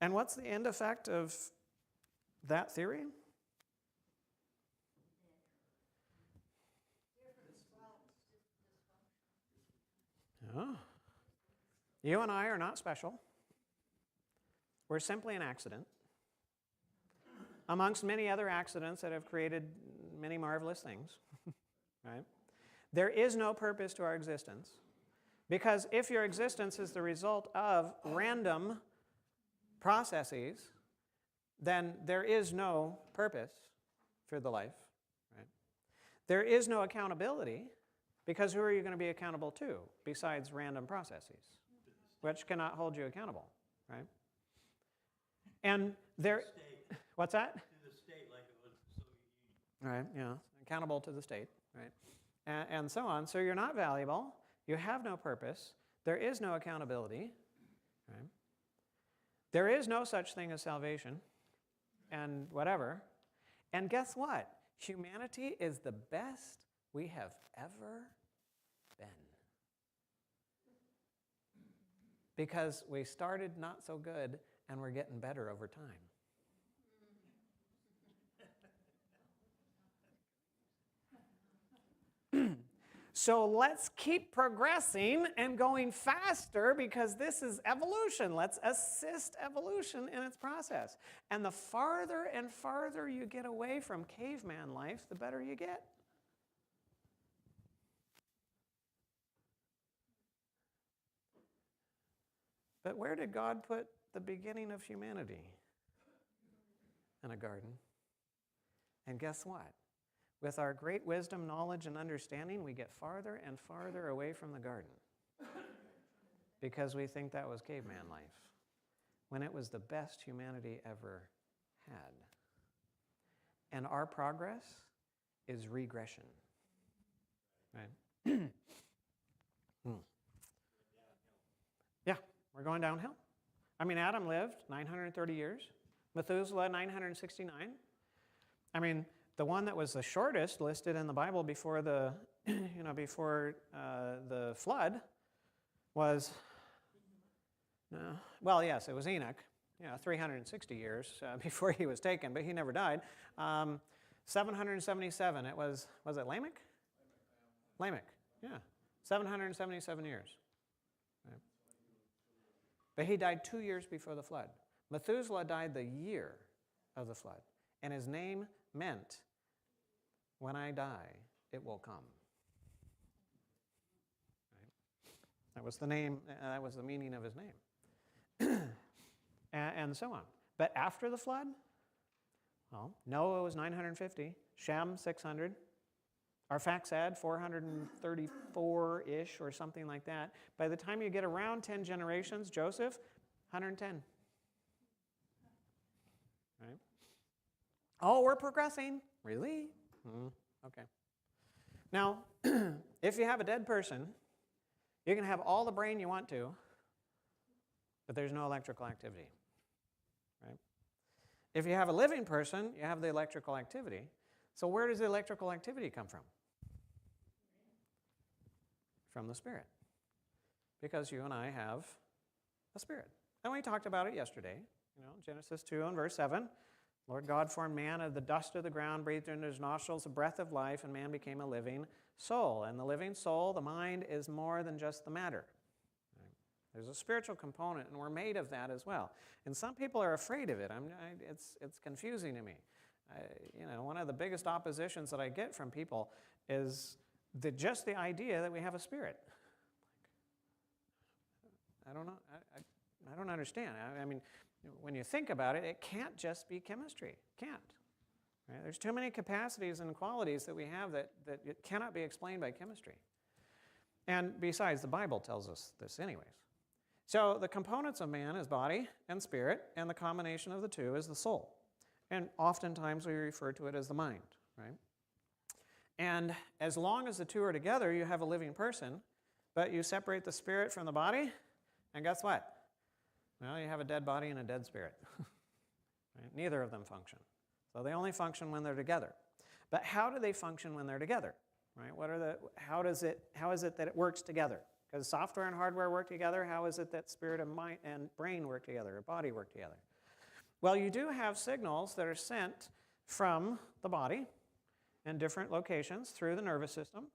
And what's the end effect of that theory? Oh. You and I are not special. We're simply an accident amongst many other accidents that have created many marvelous things, right? There is no purpose to our existence, because if your existence is the result of random processes, then there is no purpose for the life, right? There is no accountability, because who are you going to be accountable to besides random processes, which cannot hold you accountable, right? And there, what's that? To the state, like it was the Soviet Union. Right, yeah, accountable to the state, right? And so on. So you're not valuable, you have no purpose, there is no accountability, right? There is no such thing as salvation, and whatever. And guess what? Humanity is the best we have ever been. Because we started not so good, and we're getting better over time. So let's keep progressing and going faster, because this is evolution. Let's assist evolution in its process. And the farther and farther you get away from caveman life, the better you get. But where did God put the beginning of humanity? In a garden. And guess what? With our great wisdom, knowledge, and understanding, we get farther and farther away from the garden, because we think that was caveman life, when it was the best humanity ever had. And our progress is regression, right? Yeah, we're going downhill. I mean, Adam lived 930 years. Methuselah, 969. I mean, the one that was the shortest listed in the Bible before the, the flood was, well, yes, it was Enoch. 360 years before he was taken, but he never died. 777. It was it Lamech? Lamech, yeah. 777 years. Right. But he died 2 years before the flood. Methuselah died the year of the flood, and his name meant, when I die, it will come. Right? That was the name, that was the meaning of his name. and so on. But after the flood, well, Noah was 950, Shem 600, Arphaxad 434-ish or something like that. By the time you get around 10 generations, Joseph, 110. Right? Oh, we're progressing. Really? Okay. Now, if you have a dead person, you can have all the brain you want to, but there's no electrical activity. Right? If you have a living person, you have the electrical activity. So where does the electrical activity come from? From the Spirit. Because you and I have a spirit. And we talked about it yesterday. Genesis 2 and verse 7. Lord God formed man of the dust of the ground, breathed into his nostrils a breath of life, and man became a living soul. And the living soul, the mind, is more than just the matter. Right? There's a spiritual component, and we're made of that as well. And some people are afraid of it. It's confusing to me. One of the biggest oppositions that I get from people is just the idea that we have a spirit. I don't know. I don't understand. I mean, when you think about it, it can't just be chemistry. It can't. Right? There's too many capacities and qualities that we have that it cannot be explained by chemistry. And besides, the Bible tells us this anyways. So the components of man is body and spirit, and the combination of the two is the soul. And oftentimes we refer to it as the mind. Right? And as long as the two are together, you have a living person, but you separate the spirit from the body, and guess what? Well, you have a dead body and a dead spirit. Right? Neither of them function. So they only function when they're together. But how do they function when they're together? Right? How is it that it works together? Because software and hardware work together. How is it that spirit and mind and brain work together, or body work together? Well, you do have signals that are sent from the body in different locations through the nervous system.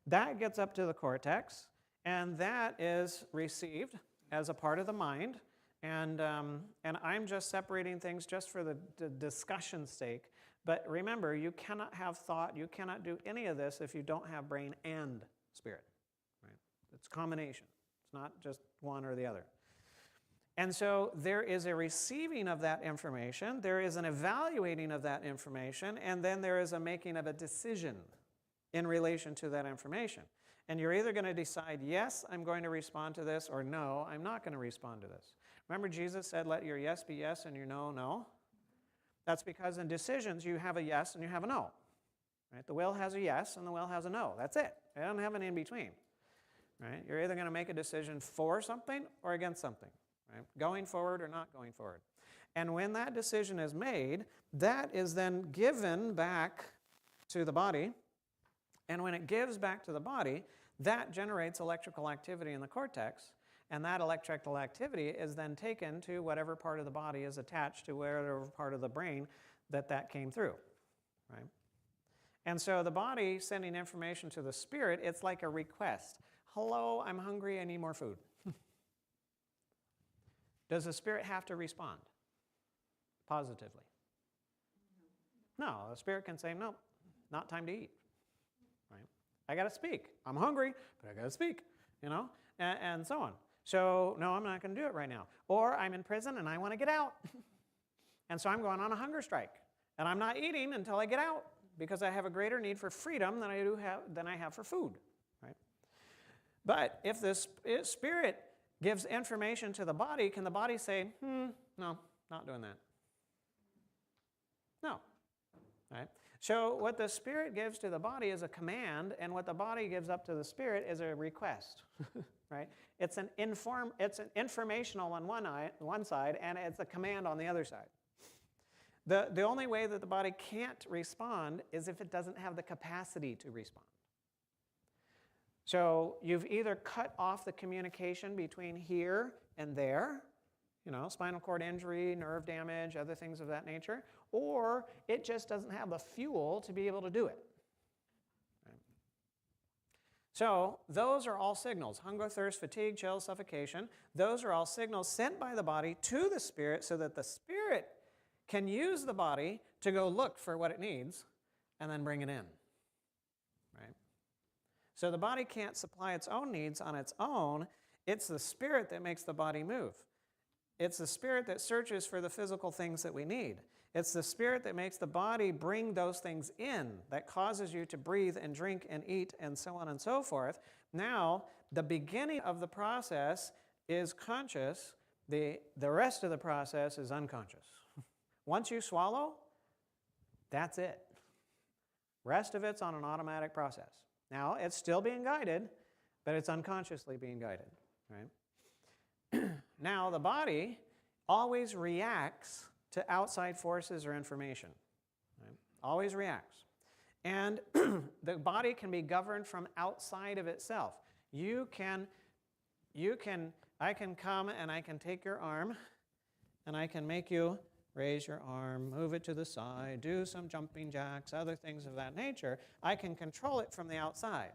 That gets up to the cortex, and that is received as a part of the mind. And I'm just separating things just for the discussion's sake. But remember, you cannot have thought, you cannot do any of this if you don't have brain and spirit. Right? It's a combination. It's not just one or the other. And so there is a receiving of that information, there is an evaluating of that information, and then there is a making of a decision in relation to that information. And you're either going to decide, yes, I'm going to respond to this, or no, I'm not going to respond to this. Remember Jesus said, let your yes be yes and your no, no? That's because in decisions you have a yes and you have a no. Right? The will has a yes and the will has a no. That's it. It doesn't have an in-between. Right? You're either going to make a decision for something or against something. Right? Going forward or not going forward. And when that decision is made, that is then given back to the body. And when it gives back to the body, that generates electrical activity in the cortex. And that electrical activity is then taken to whatever part of the body is attached to whatever part of the brain that came through. Right? And so the body sending information to the spirit, it's like a request. Hello, I'm hungry, I need more food. Does the spirit have to respond positively? No, the spirit can say, no, not time to eat. Right? I got to speak. I'm hungry, but I got to speak, and so on. So, no, I'm not going to do it right now. Or I'm in prison and I want to get out. And so I'm going on a hunger strike. And I'm not eating until I get out because I have a greater need for freedom than I have for food. Right? But if the spirit gives information to the body, can the body say, no, not doing that? No. Right? So what the spirit gives to the body is a command, and what the body gives up to the spirit is a request. Right? It's an informational on one side, and it's a command on the other side. The only way that the body can't respond is if it doesn't have the capacity to respond. So you've either cut off the communication between here and there, spinal cord injury, nerve damage, other things of that nature, or it just doesn't have the fuel to be able to do it. Right? So those are all signals. Hunger, thirst, fatigue, chill, suffocation. Those are all signals sent by the body to the spirit so that the spirit can use the body to go look for what it needs and then bring it in. Right? So the body can't supply its own needs on its own. It's the spirit that makes the body move. It's the spirit that searches for the physical things that we need. It's the spirit that makes the body bring those things in, that causes you to breathe and drink and eat and so on and so forth. Now, the beginning of the process is conscious. The rest of the process is unconscious. Once you swallow, that's it. Rest of it's on an automatic process. Now, it's still being guided, but it's unconsciously being guided, right? Now, the body always reacts to outside forces or information, right? Always reacts. And the body can be governed from outside of itself. I can come and I can take your arm and I can make you raise your arm, move it to the side, do some jumping jacks, other things of that nature. I can control it from the outside.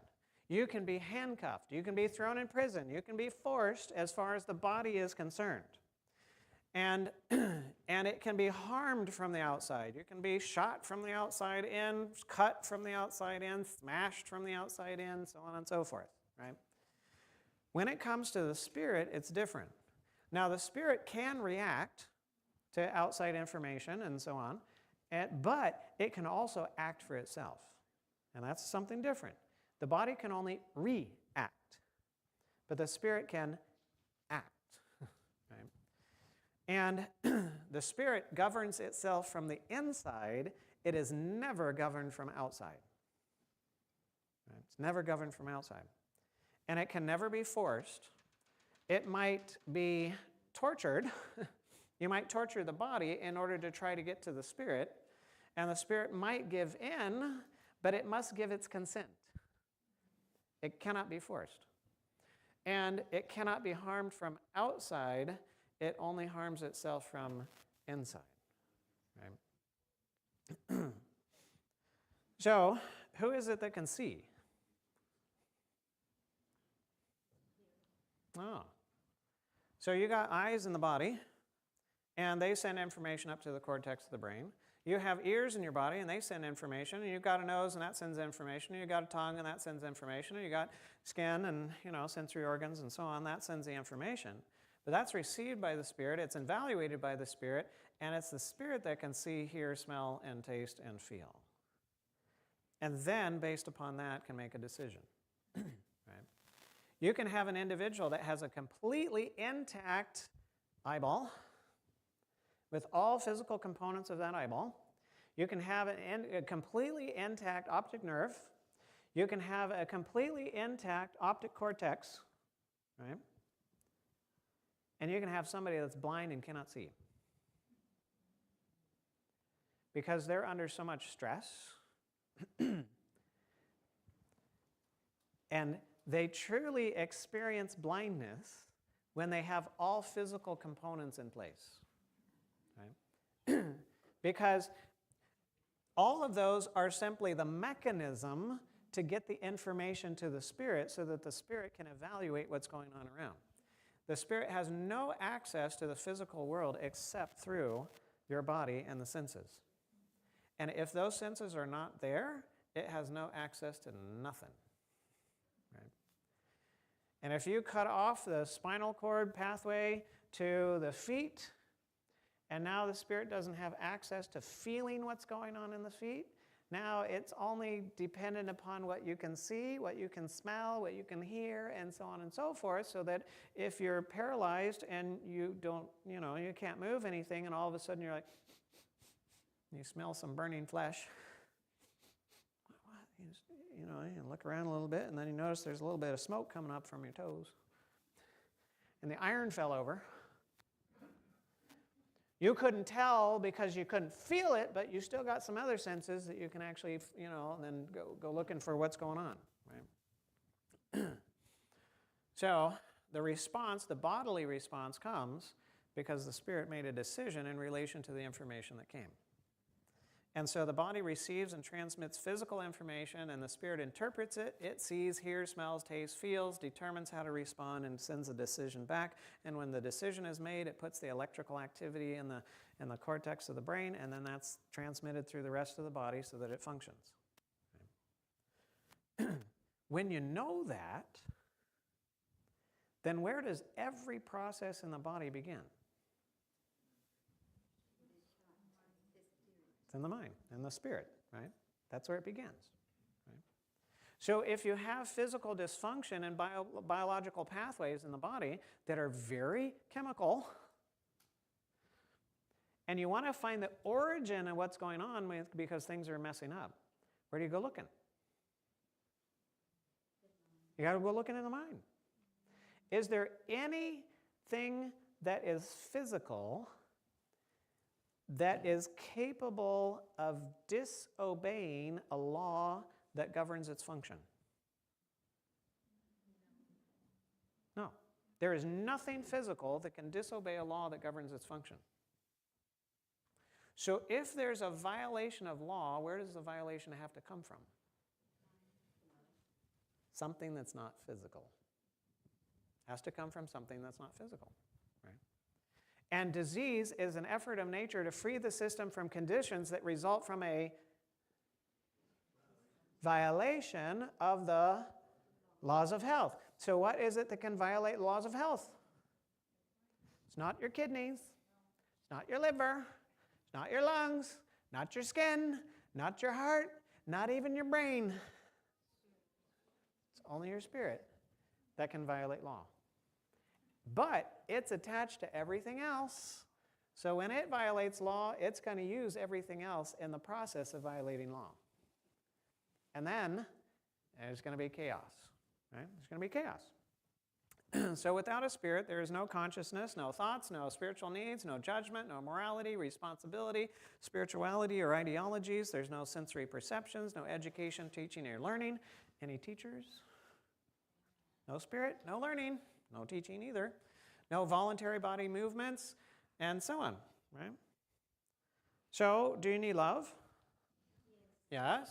You can be handcuffed. You can be thrown in prison. You can be forced as far as the body is concerned. And it can be harmed from the outside. You can be shot from the outside in, cut from the outside in, smashed from the outside in, so on and so forth, right? When it comes to the spirit, it's different. Now, the spirit can react to outside information and so on, but it can also act for itself. And that's something different. The body can only react, but the spirit can act. Right? And the spirit governs itself from the inside. It is never governed from outside. Right? It's never governed from outside. And it can never be forced. It might be tortured. You might torture the body in order to try to get to the spirit, and the spirit might give in, but it must give its consent. It cannot be forced. And it cannot be harmed from outside. It only harms itself from inside. Right? So, who is it that can see? Oh. So you got eyes in the body, and they send information up to the cortex of the brain. You have ears in your body, and they send information. And you've got a nose, and that sends information. And you've got a tongue, and that sends information. And you've got skin and, sensory organs and so on. That sends the information. But that's received by the spirit. It's evaluated by the spirit. And it's the spirit that can see, hear, smell, and taste, and feel. And then, based upon that, can make a decision. Right? You can have an individual that has a completely intact eyeball with all physical components of that eyeball. You can have a completely intact optic nerve. You can have a completely intact optic cortex, right? And you can have somebody that's blind and cannot see. Because they're under so much stress. And they truly experience blindness when they have all physical components in place. Right? Because all of those are simply the mechanism to get the information to the spirit so that the spirit can evaluate what's going on around. The spirit has no access to the physical world except through your body and the senses. And if those senses are not there, it has no access to nothing. Right? And if you cut off the spinal cord pathway to the feet, and now the spirit doesn't have access to feeling what's going on in the feet, now it's only dependent upon what you can see, what you can smell, what you can hear, and so on and so forth, so that if you're paralyzed and you don't, you can't move anything, and all of a sudden you're like, you smell some burning flesh. You look around a little bit, and then you notice there's a little bit of smoke coming up from your toes. And the iron fell over. You couldn't tell because you couldn't feel it, but you still got some other senses that you can actually, then go looking for what's going on. Right? So the response, the bodily response, comes because the spirit made a decision in relation to the information that came. And so the body receives and transmits physical information, and the spirit interprets it. It sees, hears, smells, tastes, feels, determines how to respond, and sends a decision back. And when the decision is made, it puts the electrical activity in the cortex of the brain, and then that's transmitted through the rest of the body so that it functions. When you know that, then where does every process in the body begin? In the mind, in the spirit, right? That's where it begins. Right? So if you have physical dysfunction and biological pathways in the body that are very chemical, and you want to find the origin of what's going on because things are messing up, where do you go looking? You got to go looking in the mind. Is there anything that is physical that is capable of disobeying a law that governs its function? No. There is nothing physical that can disobey a law that governs its function. So if there's a violation of law, where does the violation have to come from? Something that's not physical. Has to come from something that's not physical. Right? And disease is an effort of nature to free the system from conditions that result from a violation of the laws of health. So what is it that can violate laws of health? It's not your kidneys. It's not your liver. It's not your lungs. Not your skin. Not your heart. Not even your brain. It's only your spirit that can violate law. But it's attached to everything else. So when it violates law, it's going to use everything else in the process of violating law. And then there's going to be chaos. Right? There's going to be chaos. So without a spirit, there is no consciousness, no thoughts, no spiritual needs, no judgment, no morality, responsibility, spirituality, or ideologies. There's no sensory perceptions, no education, teaching, or learning. Any teachers? No spirit, no learning, no teaching either. No voluntary body movements, and so on. Right? So, do you need love? Yes.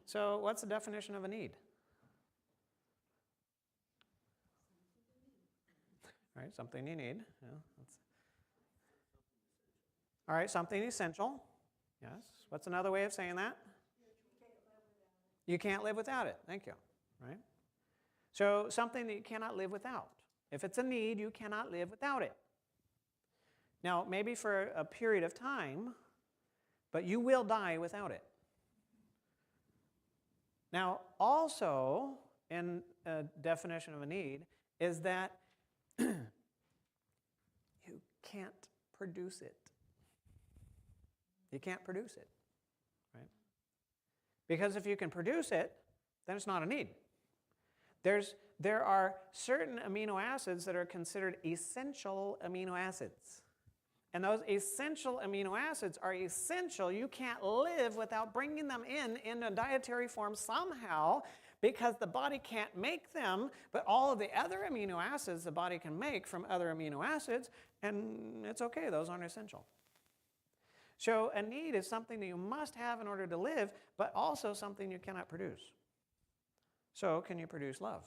So, what's the definition of a need? Right, something you need. Yeah, all right, something essential. Yes. What's another way of saying that? You can't live without it. Thank you. Right? So something that you cannot live without. If it's a need, you cannot live without it. Now, maybe for a period of time, but you will die without it. Now, also, in a definition of a need, is that you can't produce it. You can't produce it, right? Because if you can produce it, then it's not a need. There are certain amino acids that are considered essential amino acids. And those essential amino acids are essential. You can't live without bringing them in a dietary form somehow, because the body can't make them, but all of the other amino acids the body can make from other amino acids, and it's okay, those aren't essential. So a need is something that you must have in order to live, but also something you cannot produce. So can you produce love?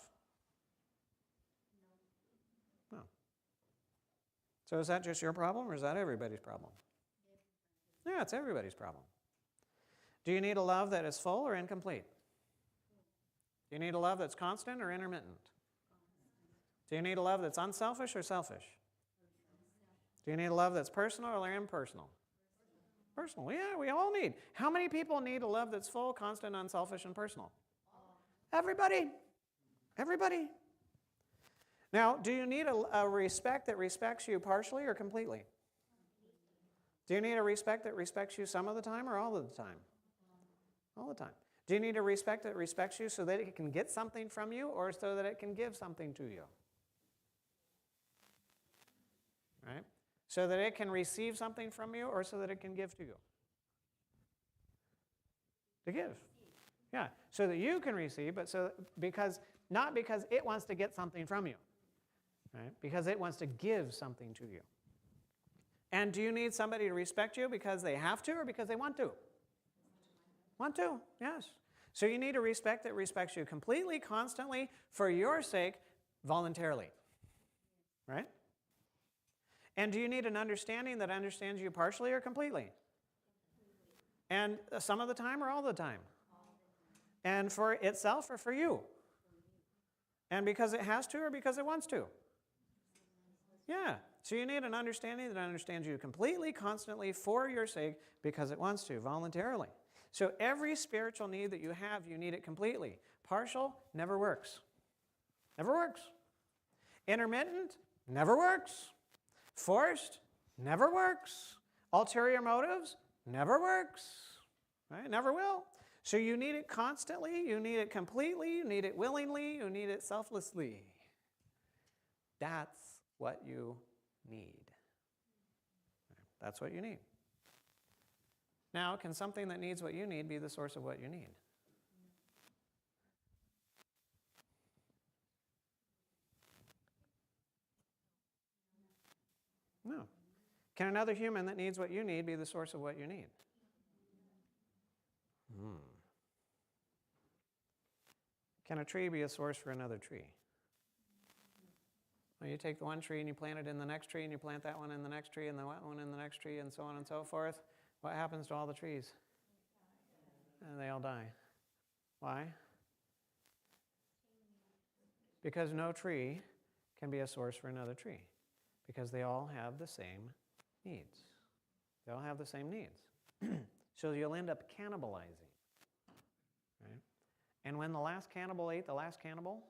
No. So is that just your problem, or is that everybody's problem? Yeah, it's everybody's problem. Do you need a love that is full or incomplete? Do you need a love that's constant or intermittent? Do you need a love that's unselfish or selfish? Do you need a love that's personal or impersonal? Personal. Yeah, we all need. How many people need a love that's full, constant, unselfish, and personal? Everybody. Everybody. Now, do you need a respect that respects you partially or completely? Do you need a respect that respects you some of the time or all of the time? All the time. Do you need a respect that respects you so that it can get something from you, or so that it can give something to you? Right? So that it can receive something from you, or so that it can give to you? To give. Yeah. So that you can receive, but not because it wants to get something from you. Right? Because it wants to give something to you. And do you need somebody to respect you because they have to or because they want to? Want to, yes. So you need a respect that respects you completely, constantly, for your sake, voluntarily. Right? And do you need an understanding that understands you partially or completely? And some of the time or all the time? And for itself or for you? And because it has to or because it wants to? Yeah. So you need an understanding that understands you completely, constantly, for your sake, because it wants to, voluntarily. So every spiritual need that you have, you need it completely. Partial never works. Never works. Intermittent never works. Forced never works. Ulterior motives never works. Right? Never will. So you need it constantly, you need it completely, you need it willingly, you need it selflessly. That's what you need. That's what you need. Now, can something that needs what you need be the source of what you need? No. Can another human that needs what you need be the source of what you need? Can a tree be a source for another tree? Well, you take the one tree and you plant it in the next tree, and you plant that one in the next tree, and the one in the next tree, and so on and so forth. What happens to all the trees? And they all die. Why? Because no tree can be a source for another tree, because they all have the same needs. They all have the same needs. So you'll end up cannibalizing. Right? And when the last cannibal ate the last cannibal,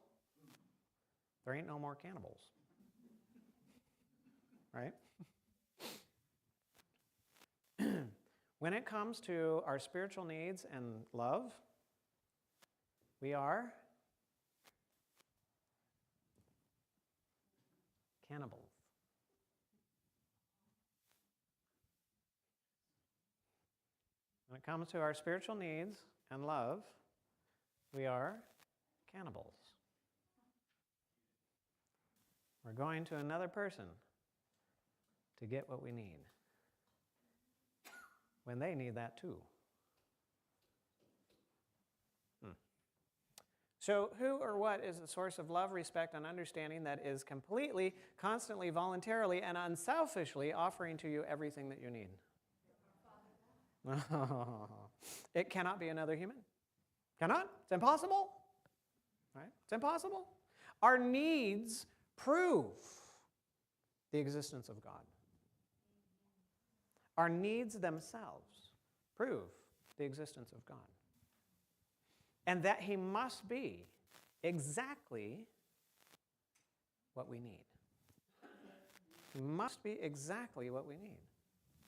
there ain't no more cannibals. Right? When it comes to our spiritual needs and love, we are cannibals. When it comes to our spiritual needs and love, we are cannibals. We're going to another person to get what we need, when they need that too. So who or what is the source of love, respect, and understanding that is completely, constantly, voluntarily, and unselfishly offering to you everything that you need? It cannot be another human. Cannot. It's impossible. Right? It's impossible. Our needs prove the existence of God. Our needs themselves prove the existence of God. And that He must be exactly what we need. He must be exactly what we need,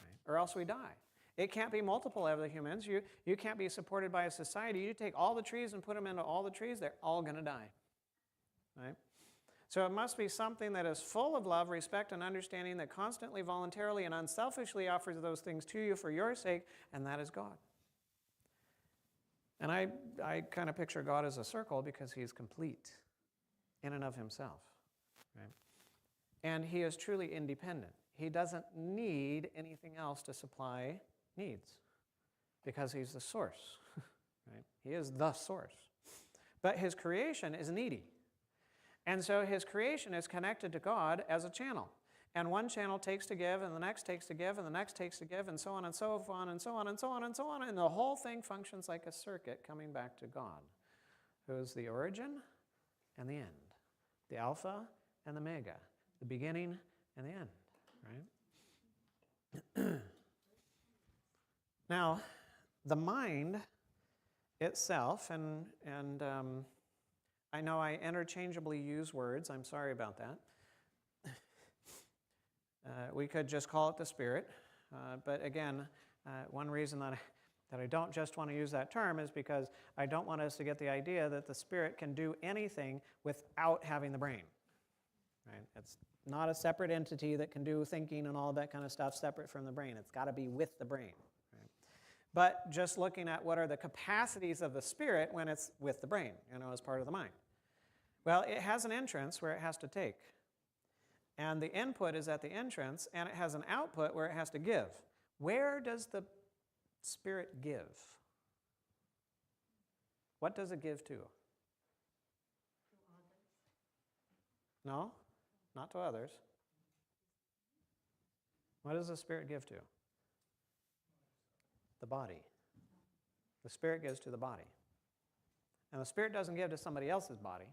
right? Or else we die. It can't be multiple other humans. You can't be supported by a society. You take all the trees and put them into all the trees, they're all going to die, right? So it must be something that is full of love, respect, and understanding, that constantly, voluntarily, and unselfishly offers those things to you for your sake, and that is God. And I kind of picture God as a circle because He's complete in and of Himself, right? And He is truly independent. He doesn't need anything else to supply needs because He's the source, right? He is the source. But His creation is needy. And so His creation is connected to God as a channel. And one channel takes to give, and the next takes to give, and the next takes to give, and so on and so on and so on and so on and so on. And the whole thing functions like a circuit coming back to God, who is the origin and the end, the Alpha and the Omega, the beginning and the end, right? Now, the mind itself, and I know I interchangeably use words. I'm sorry about that. We could just call it the spirit. But again, one reason that I don't just want to use that term is because I don't want us to get the idea that the spirit can do anything without having the brain. Right? It's not a separate entity that can do thinking and all that kind of stuff separate from the brain. It's got to be with the brain. Right? But just looking at what are the capacities of the spirit when it's with the brain, as part of the mind. Well, it has an entrance where it has to take. And the input is at the entrance, and it has an output where it has to give. Where does the spirit give? What does it give to? No, not to others. What does the spirit give to? The body. The spirit gives to the body. And the spirit doesn't give to somebody else's body.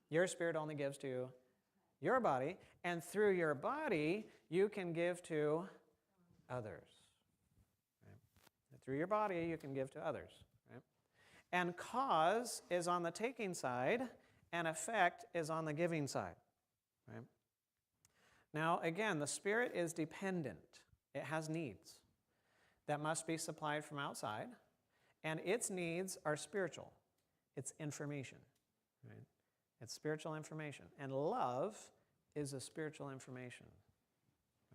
Your spirit only gives to your body, and through your body, you can give to others. Right? Through your body, you can give to others. Right? And cause is on the taking side, and effect is on the giving side. Right? Now, again, the spirit is dependent. It has needs that must be supplied from outside, And its needs are spiritual. It's information, right? It's spiritual information. And love is a spiritual information,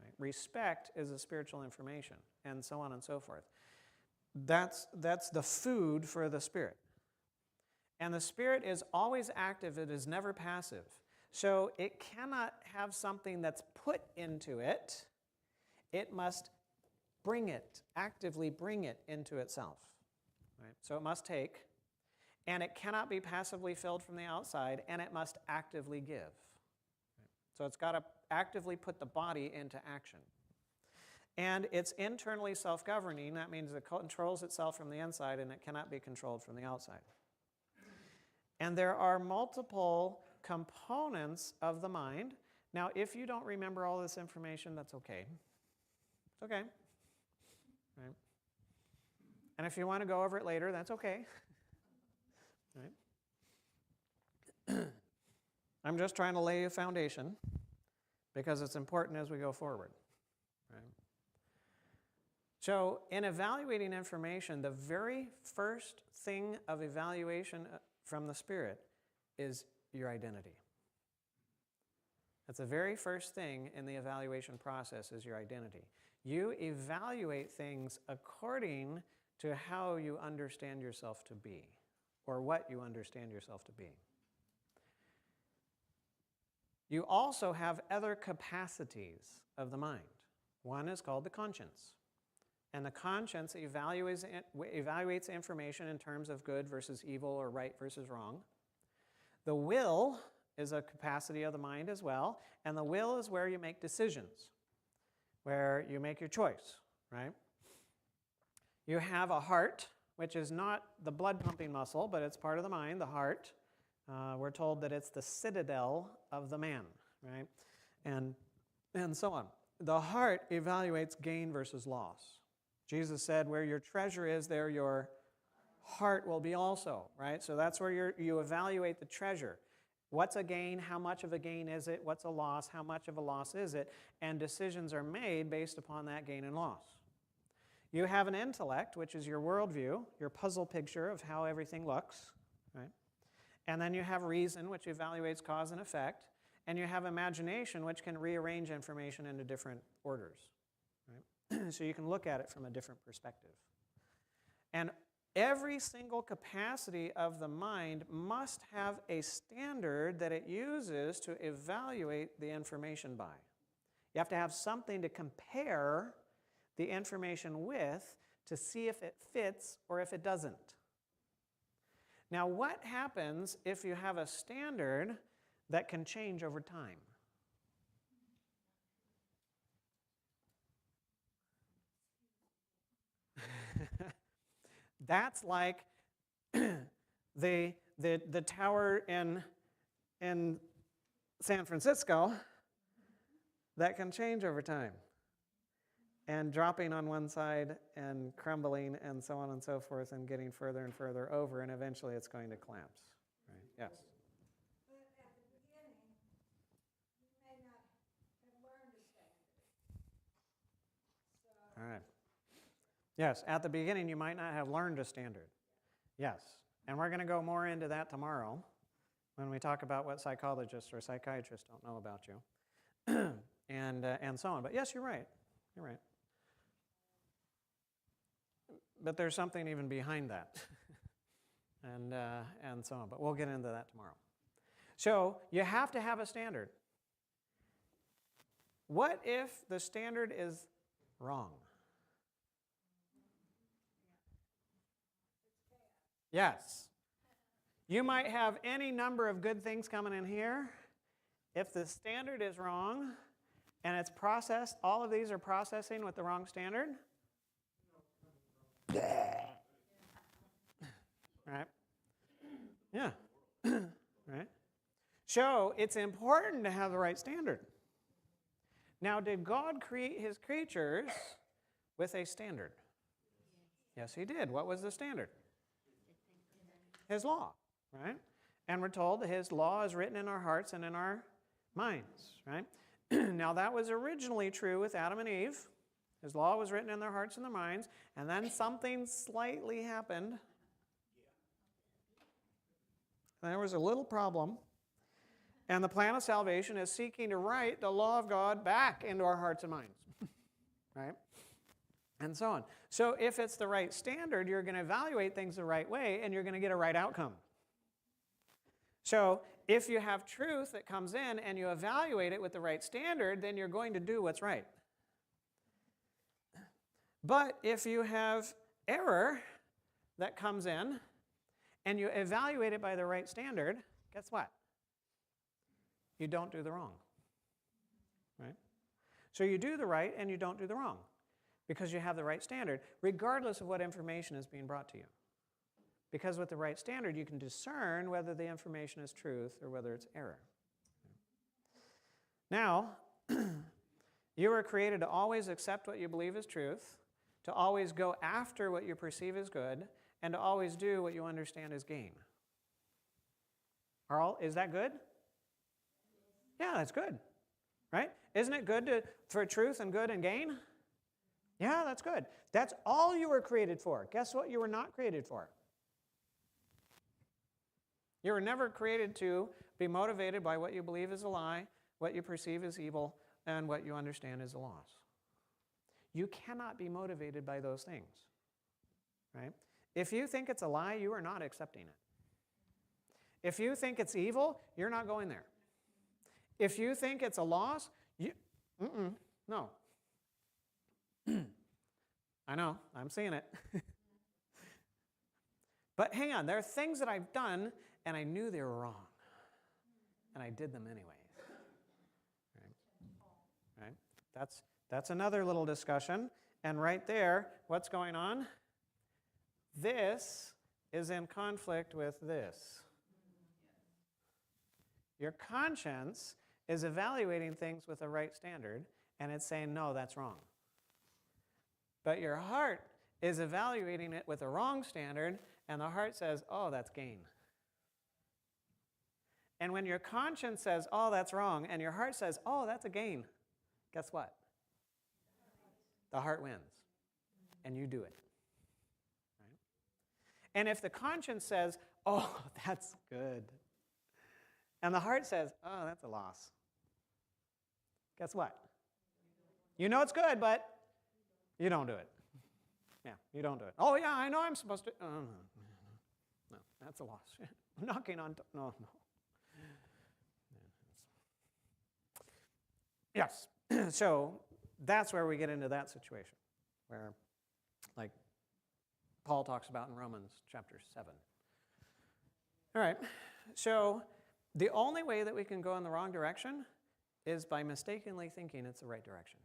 right? Respect is a spiritual information, and so on and so forth. That's the food for the spirit. And the spirit is always active. It is never passive. So it cannot have something that's put into it. It must bring it, actively bring it into itself. Right? So it must take, and it cannot be passively filled from the outside, and it must actively give. Right? So it's got to actively put the body into action. And it's internally self-governing. That means it controls itself from the inside, and it cannot be controlled from the outside. And there are multiple components of the mind. Now, if you don't remember all this information, that's okay. It's okay. Right? And if you want to go over it later, that's okay. Right? I'm just trying to lay a foundation because it's important as we go forward. Right? So in evaluating information, the very first thing of evaluation from the Spirit is your identity. That's the very first thing in the evaluation process is your identity. You evaluate things according to how you understand yourself to be, or what you understand yourself to be. You also have other capacities of the mind. One is called the conscience. And the conscience evaluates information in terms of good versus evil or right versus wrong. The will is a capacity of the mind as well. And the will is where you make decisions, where you make your choice, right? You have a heart, which is not the blood pumping muscle, but it's part of the mind, the heart. We're told that it's the citadel of the man, right? And so on. The heart evaluates gain versus loss. Jesus said, where your treasure is, there your heart will be also, right? So that's where you evaluate the treasure. What's a gain? How much of a gain is it? What's a loss? How much of a loss is it? And decisions are made based upon that gain and loss. You have an intellect, which is your worldview, your puzzle picture of how everything looks, right? And then you have reason, which evaluates cause and effect. And you have imagination, which can rearrange information into different orders, right? So you can look at it from a different perspective. And every single capacity of the mind must have a standard that it uses to evaluate the information by. You have to have something to compare the information with to see if it fits or if it doesn't. Now, what happens if you have a standard that can change over time? That's like the tower in San Francisco that can change over time, and dropping on one side and crumbling and so on and so forth and getting further and further over, and eventually it's going to collapse. Right? Yes? But at the beginning, you may not have learned a standard. So, All right. Yes, at the beginning you might not have learned a standard. Yes, and we're going to go more into that tomorrow when we talk about what psychologists or psychiatrists don't know about you, and so on. But yes, you're right. You're right. But there's something even behind that, and so on. But we'll get into that tomorrow. So you have to have a standard. What if the standard is wrong? Yes. You might have any number of good things coming in here. If the standard is wrong and it's processed, all of these are processing with the wrong standard. Right? Yeah. Right? So it's important to have the right standard. Now, did God create his creatures with a standard? Yes, he did. What was the standard? His law, right? And we're told that his law is written in our hearts and in our minds, right? Now, that was originally true with Adam and Eve. His law was written in their hearts and their minds, and then something slightly happened. And there was a little problem. And the plan of salvation is seeking to write the law of God back into our hearts and minds. Right? And so on. So if it's the right standard, you're going to evaluate things the right way, and you're going to get a right outcome. So if you have truth that comes in and you evaluate it with the right standard, then you're going to do what's right. But if you have error that comes in and you evaluate it by the right standard, guess what? You don't do the wrong. Right? So you do the right and you don't do the wrong because you have the right standard, regardless of what information is being brought to you. Because with the right standard, you can discern whether the information is truth or whether it's error. Now, you were created to always accept what you believe is truth, to always go after what you perceive as good, and to always do what you understand is gain. Is that good? Yeah, that's good. Right? Isn't it good for truth and good and gain? Yeah, that's good. That's all you were created for. Guess what you were not created for? You were never created to be motivated by what you believe is a lie, what you perceive as evil, and what you understand is a loss. You cannot be motivated by those things. Right? If you think it's a lie, you are not accepting it. If you think it's evil, you're not going there. If you think it's a loss, no. I know, I'm seeing it. But hang on, there are things that I've done and I knew they were wrong. And I did them anyways. Right? That's another little discussion. And right there, what's going on? This is in conflict with this. Your conscience is evaluating things with the right standard, and it's saying, no, that's wrong. But your heart is evaluating it with the wrong standard, and the heart says, oh, that's gain. And when your conscience says, oh, that's wrong, and your heart says, oh, that's a gain, guess what? The heart wins, and you do it. Right? And if the conscience says, oh, that's good, and the heart says, oh, that's a loss, guess what? You know it's good, but you don't do it. Yeah, you don't do it. Oh, yeah, I know I'm supposed to. No, that's a loss. Knocking on, no. Yes, so that's where we get into that situation, where, like Paul talks about in Romans chapter 7. All right, so the only way that we can go in the wrong direction is by mistakenly thinking it's the right direction.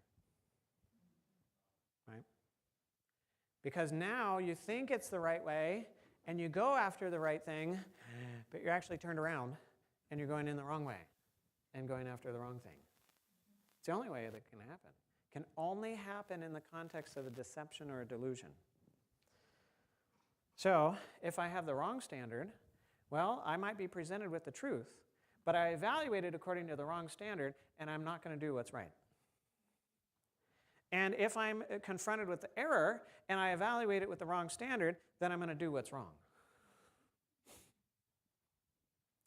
Right? Because now you think it's the right way, and you go after the right thing, but you're actually turned around, and you're going in the wrong way, and going after the wrong thing. It's the only way that can happen. It can only happen in the context of a deception or a delusion. So, if I have the wrong standard, well, I might be presented with the truth, but I evaluate it according to the wrong standard, and I'm not going to do what's right. And if I'm confronted with the error, and I evaluate it with the wrong standard, then I'm going to do what's wrong.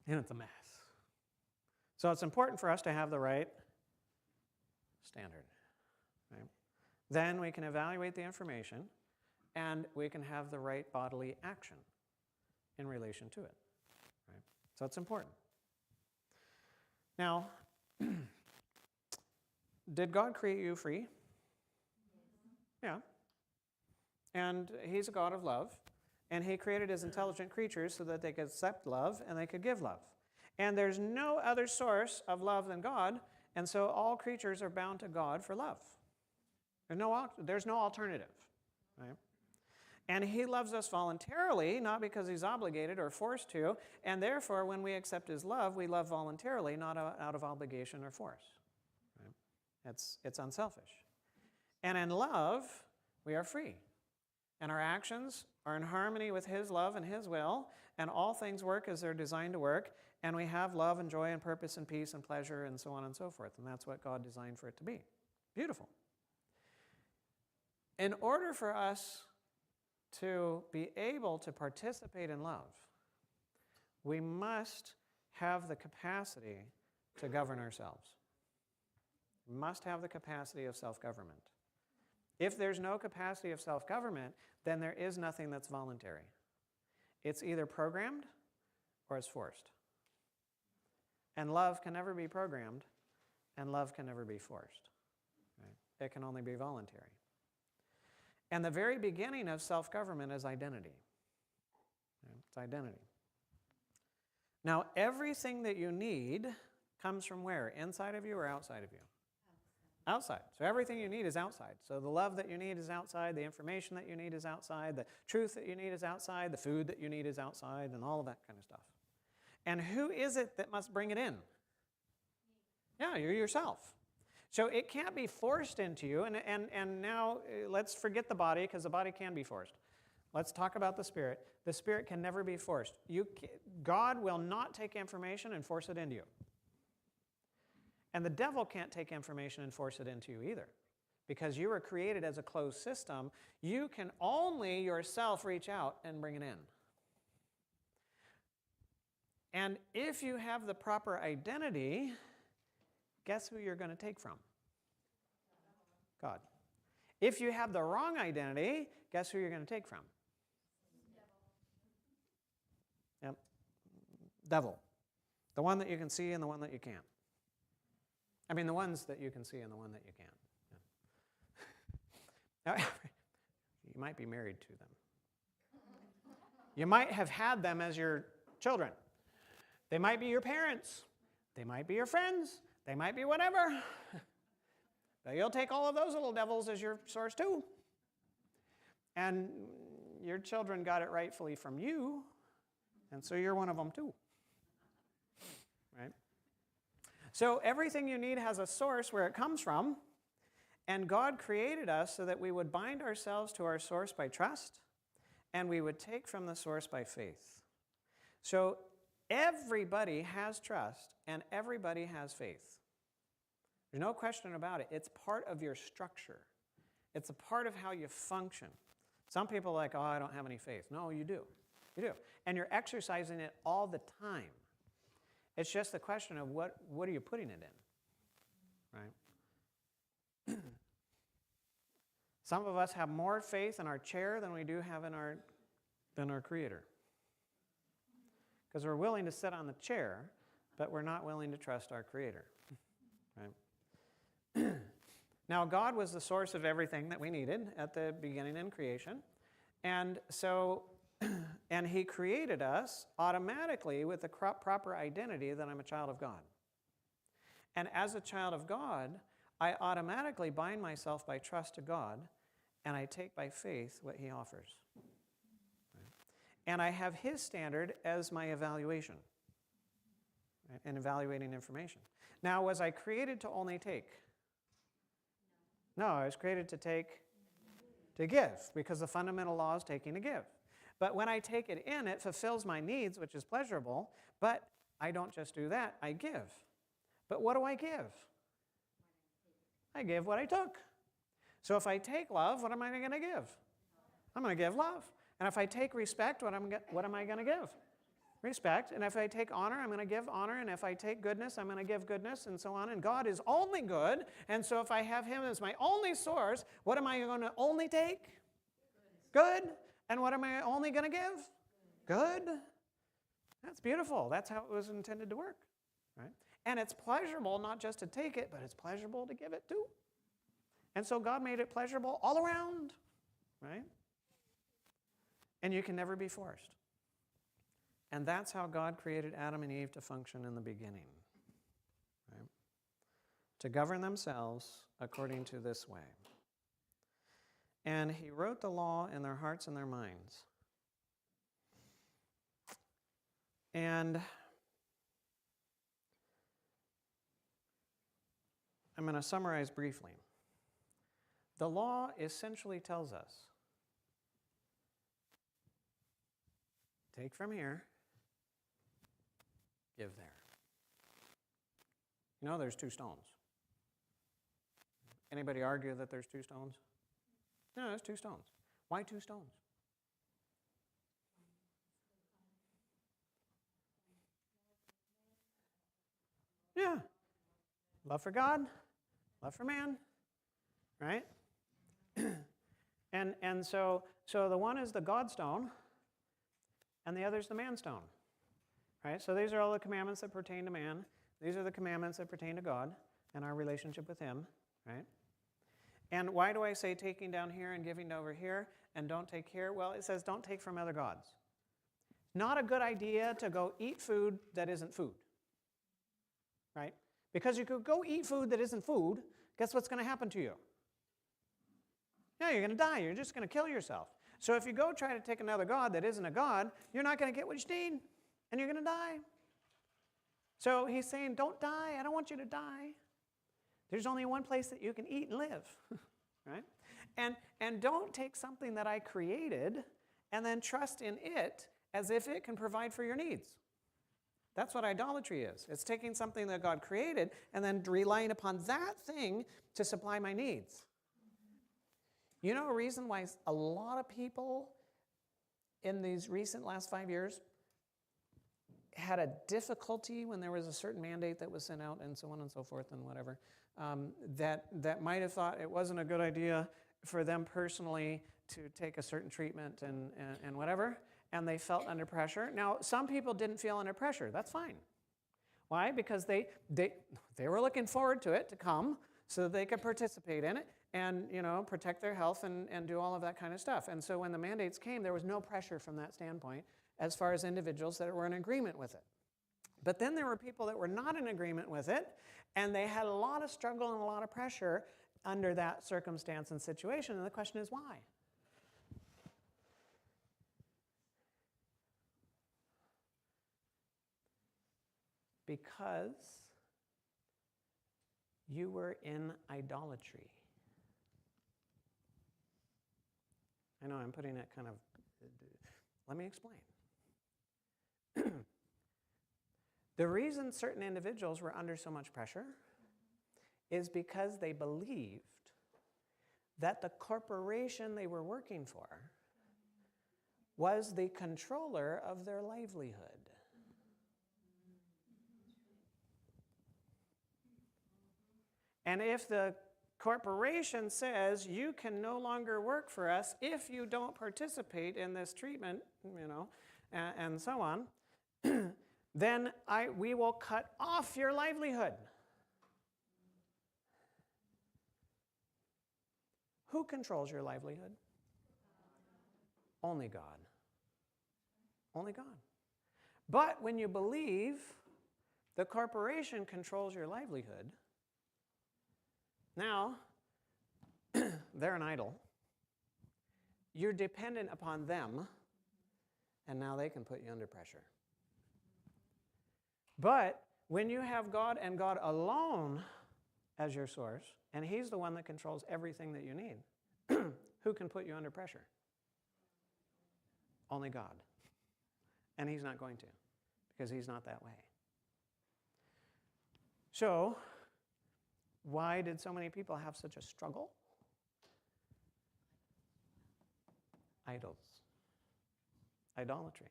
And it's a mess. So it's important for us to have the right standard. Right? Then we can evaluate the information, and we can have the right bodily action in relation to it. Right? So it's important. Now, did God create you free? Yeah. And he's a God of love, and he created his intelligent creatures so that they could accept love and they could give love. And there's no other source of love than God, and so all creatures are bound to God for love. There's no alternative. Right? And he loves us voluntarily, not because he's obligated or forced to, and therefore when we accept his love, we love voluntarily, not out of obligation or force. Right? It's unselfish. And in love, we are free. And our actions are in harmony with his love and his will, and all things work as they're designed to work, and we have love and joy and purpose and peace and pleasure and so on and so forth. And that's what God designed for it to be. Beautiful. in order for us to be able to participate in love, we must have the capacity to govern ourselves. We must have the capacity of self-government. If there's no capacity of self-government, then there is nothing that's voluntary. It's either programmed or it's forced. And love can never be programmed, and love can never be forced. Right? It can only be voluntary. And the very beginning of self-government is identity. Right? It's identity. Now, everything that you need comes from where? Inside of you or outside of you? Outside. So everything you need is outside. So the love that you need is outside, the information that you need is outside, the truth that you need is outside, the food that you need is outside, and all of that kind of stuff. And who is it that must bring it in? Yeah, you're yourself. So it can't be forced into you. And now let's forget the body, because the body can be forced. Let's talk about the spirit. The spirit can never be forced. God will not take information and force it into you. And the devil can't take information and force it into you either. Because you were created as a closed system, you can only yourself reach out and bring it in. And if you have the proper identity, guess who you're going to take from? God. If you have the wrong identity, guess who you're going to take from? Yep. Devil. The one that you can see and the one that you can't. I mean, the ones that you can see and the one that you can't. Yeah. Now, you might be married to them. You might have had them as your children. They might be your parents. They might be your friends. They might be whatever. But you'll take all of those little devils as your source too. And your children got it rightfully from you, and so you're one of them too. Right? So everything you need has a source where it comes from, and God created us so that we would bind ourselves to our source by trust, and we would take from the source by faith. So everybody has trust, and everybody has faith. There's no question about it. It's part of your structure. It's a part of how you function. Some people are like, oh, I don't have any faith. No, you do. You do. And you're exercising it all the time. It's just the question of what are you putting it in, right? Some of us have more faith in our chair than we do have in our Creator. Because we're willing to sit on the chair, but we're not willing to trust our Creator, right? Now, God was the source of everything that we needed at the beginning in creation. And so, and He created us automatically with the proper identity that I'm a child of God. And as a child of God, I automatically bind myself by trust to God, and I take by faith what He offers. Right? And I have His standard as my evaluation, right, in evaluating information. Now, was I created to only take? No, I was created to give, because the fundamental law is taking to give. But when I take it in, it fulfills my needs, which is pleasurable, but I don't just do that, I give. But what do I give? I give what I took. So if I take love, what am I going to give? I'm going to give love. And if I take respect, what am I going to give? Respect. And if I take honor, I'm going to give honor. And if I take goodness, I'm going to give goodness, and so on. And God is only good. And so if I have Him as my only source, what am I going to only take? Good. And what am I only going to give? Good. That's beautiful. That's how it was intended to work, right? And it's pleasurable not just to take it, but it's pleasurable to give it too. And so God made it pleasurable all around, right? And you can never be forced. And that's how God created Adam and Eve to function in the beginning, right? To govern themselves according to this way. And He wrote the law in their hearts and their minds. And I'm going to summarize briefly. The law essentially tells us, take from here, give there. You know there's two stones. Anybody argue that there's two stones? No, there's 2 stones. Why 2 stones? Yeah. Love for God, love for man, right? and so the one is the God stone, and the other is the man stone, right? So these are all the commandments that pertain to man. These are the commandments that pertain to God and our relationship with him, right? And why do I say taking down here and giving over here and don't take here? Well, it says don't take from other gods. Not a good idea to go eat food that isn't food, right? Because you could go eat food that isn't food, guess what's going to happen to you? Yeah, you're going to die. You're just going to kill yourself. So if you go try to take another god that isn't a god, you're not going to get what you need, and you're going to die. So he's saying, don't die. I don't want you to die. There's only one place that you can eat and live, right? And don't take something that I created and then trust in it as if it can provide for your needs. That's what idolatry is. It's taking something that God created and then relying upon that thing to supply my needs. You know a reason why a lot of people in these recent last 5 years had a difficulty when there was a certain mandate that was sent out and so on and so forth and whatever, that might have thought it wasn't a good idea for them personally to take a certain treatment and whatever, and they felt under pressure. Now, some people didn't feel under pressure. That's fine. Why? Because they were looking forward to it to come so that they could participate in it and, you know, protect their health and do all of that kind of stuff. And so when the mandates came, there was no pressure from that standpoint as far as individuals that were in agreement with it. But then there were people that were not in agreement with it, and they had a lot of struggle and a lot of pressure under that circumstance and situation. And the question is, why? Because you were in idolatry. I know I'm putting it kind of, let me explain. The reason certain individuals were under so much pressure is because they believed that the corporation they were working for was the controller of their livelihood. And if the corporation says you can no longer work for us if you don't participate in this treatment, you know, and so on, then we will cut off your livelihood. Who controls your livelihood? Only God. Only God. But when you believe the corporation controls your livelihood, now they're an idol. You're dependent upon them, and now they can put you under pressure. But when you have God and God alone as your source, and he's the one that controls everything that you need, who can put you under pressure? Only God. And he's not going to, because he's not that way. So, why did so many people have such a struggle? Idols. Idolatry.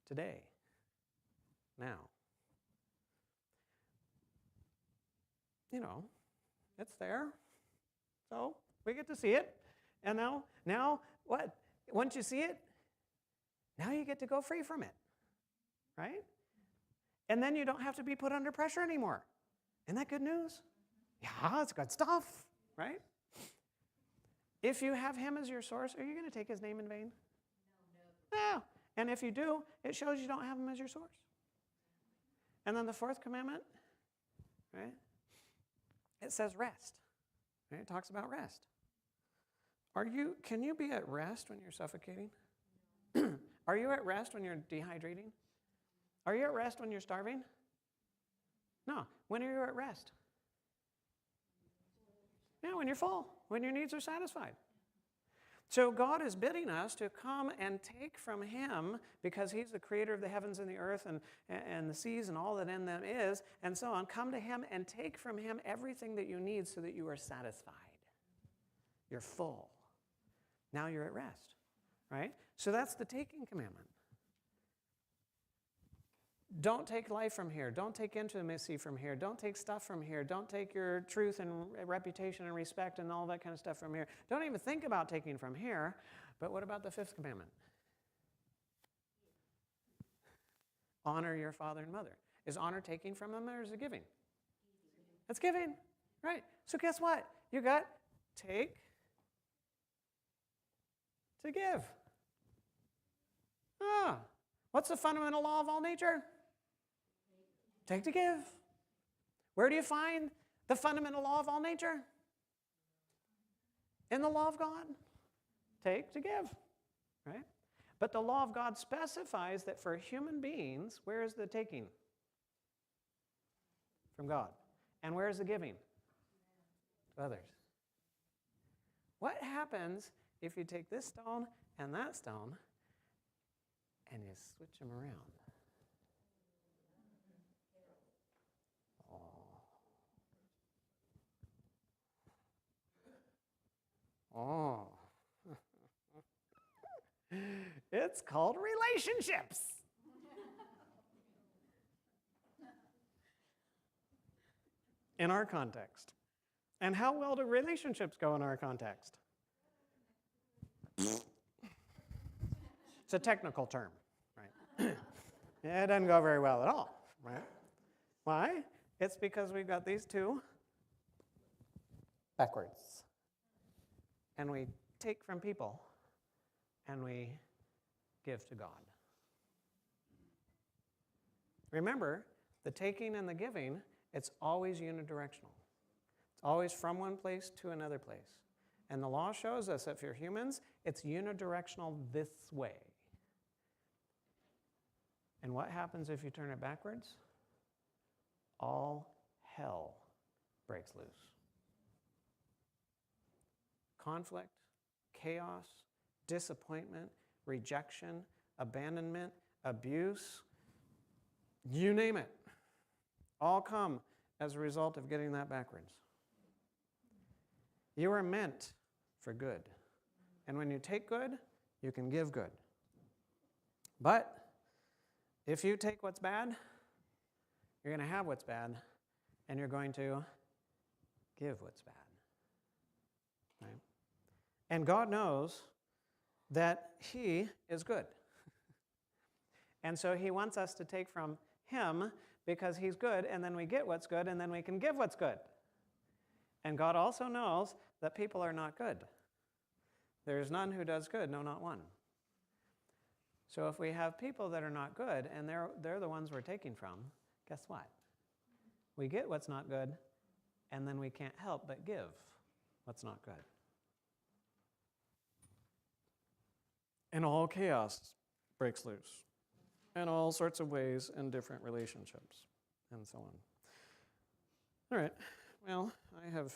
Today. Now. You know, it's there. So we get to see it. And now what? Once you see it, now you get to go free from it. Right? And then you don't have to be put under pressure anymore. Isn't that good news? Yeah, it's good stuff, right? If you have him as your source, are you going to take his name in vain? No. And if you do, it shows you don't have him as your source. And then the fourth commandment, right? It says rest. Right? It talks about rest. Can you be at rest when you're suffocating? Are you at rest when you're dehydrating? Are you at rest when you're starving? No. When are you at rest? Yeah, when you're full, when your needs are satisfied. So God is bidding us to come and take from him, because he's the creator of the heavens and the earth and the seas and all that in them is, and so on. Come to him and take from him everything that you need so that you are satisfied. You're full. Now you're at rest, right? So that's the taking commandment. Don't take life from here. Don't take intimacy from here. Don't take stuff from here. Don't take your truth and reputation and respect and all that kind of stuff from here. Don't even think about taking from here. But what about the fifth commandment? Honor your father and mother. Is honor taking from them or is it giving? It's giving, right? So guess what? You got take to give. What's the fundamental law of all nature? Take to give. Where do you find the fundamental law of all nature? In the law of God. Take to give, right? But the law of God specifies that for human beings, where is the taking? From God. And where is the giving? To others. What happens if you take this stone and that stone and you switch them around? Oh. It's called relationships. In our context. And how well do relationships go in our context? It's a technical term, right? It doesn't go very well at all, right? Why? It's because we've got these two backwards. And we take from people and we give to God. Remember, the taking and the giving, it's always unidirectional. It's always from one place to another place. And the law shows us that if you're humans, it's unidirectional this way. And what happens if you turn it backwards? All hell breaks loose. Conflict, chaos, disappointment, rejection, abandonment, abuse, you name it, all come as a result of getting that backwards. You are meant for good. And when you take good, you can give good. But if you take what's bad, you're going to have what's bad, and you're going to give what's bad. Right? And God knows that He is good. And so He wants us to take from Him because He's good, and then we get what's good, and then we can give what's good. And God also knows that people are not good. There is none who does good, no, not one. So if we have people that are not good, and they're the ones we're taking from, guess what? We get what's not good, and then we can't help but give what's not good. And all chaos breaks loose in all sorts of ways in different relationships and so on. All right, well, I have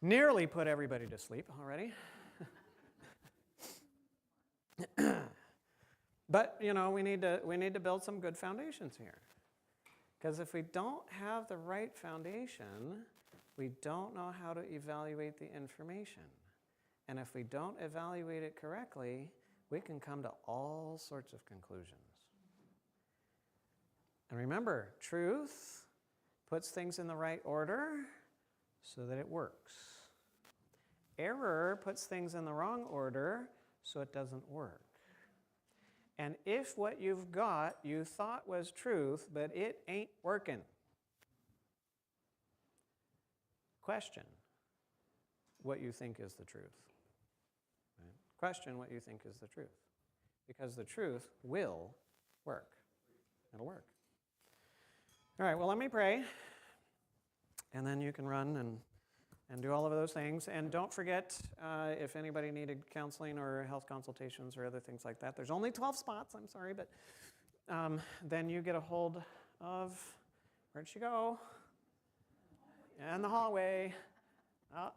nearly put everybody to sleep already. But, you know, we need to build some good foundations here. Because if we don't have the right foundation, we don't know how to evaluate the information. And if we don't evaluate it correctly, we can come to all sorts of conclusions. And remember, truth puts things in the right order so that it works. Error puts things in the wrong order so it doesn't work. And if what you've got you thought was truth, but it ain't working, question what you think is the truth. Right? Question what you think is the truth. Because the truth will work. It'll work. All right, well, let me pray. And then you can run and do all of those things. And don't forget, if anybody needed counseling or health consultations or other things like that, there's only 12 spots, I'm sorry, but then you get a hold of, where'd she go? In the hallway. All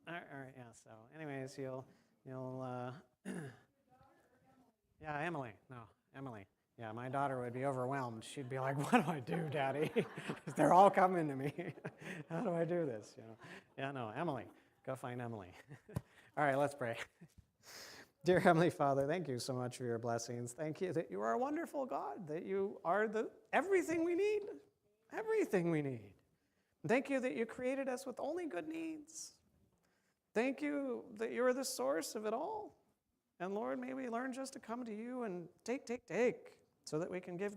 right, yeah, so anyways, you'll yeah, Emily. Yeah, my daughter would be overwhelmed. She'd be like, what do I do, Daddy? They're all coming to me. How do I do this? You know? Yeah, no, Emily. Go find Emily. All right, let's pray. Dear Heavenly Father, thank you so much for your blessings. Thank you that you are a wonderful God, that you are everything we need. Everything we need. Thank you that you created us with only good needs. Thank you that you are the source of it all. And Lord, may we learn just to come to you and take, so that we can give,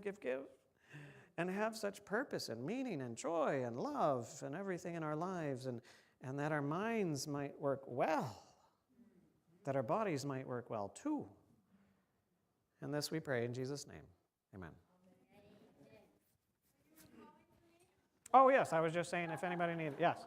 and have such purpose and meaning and joy and love and everything in our lives, and that our minds might work well, that our bodies might work well too. And this we pray in Jesus' name. Amen. Oh, yes, I was just saying if anybody needed, yes.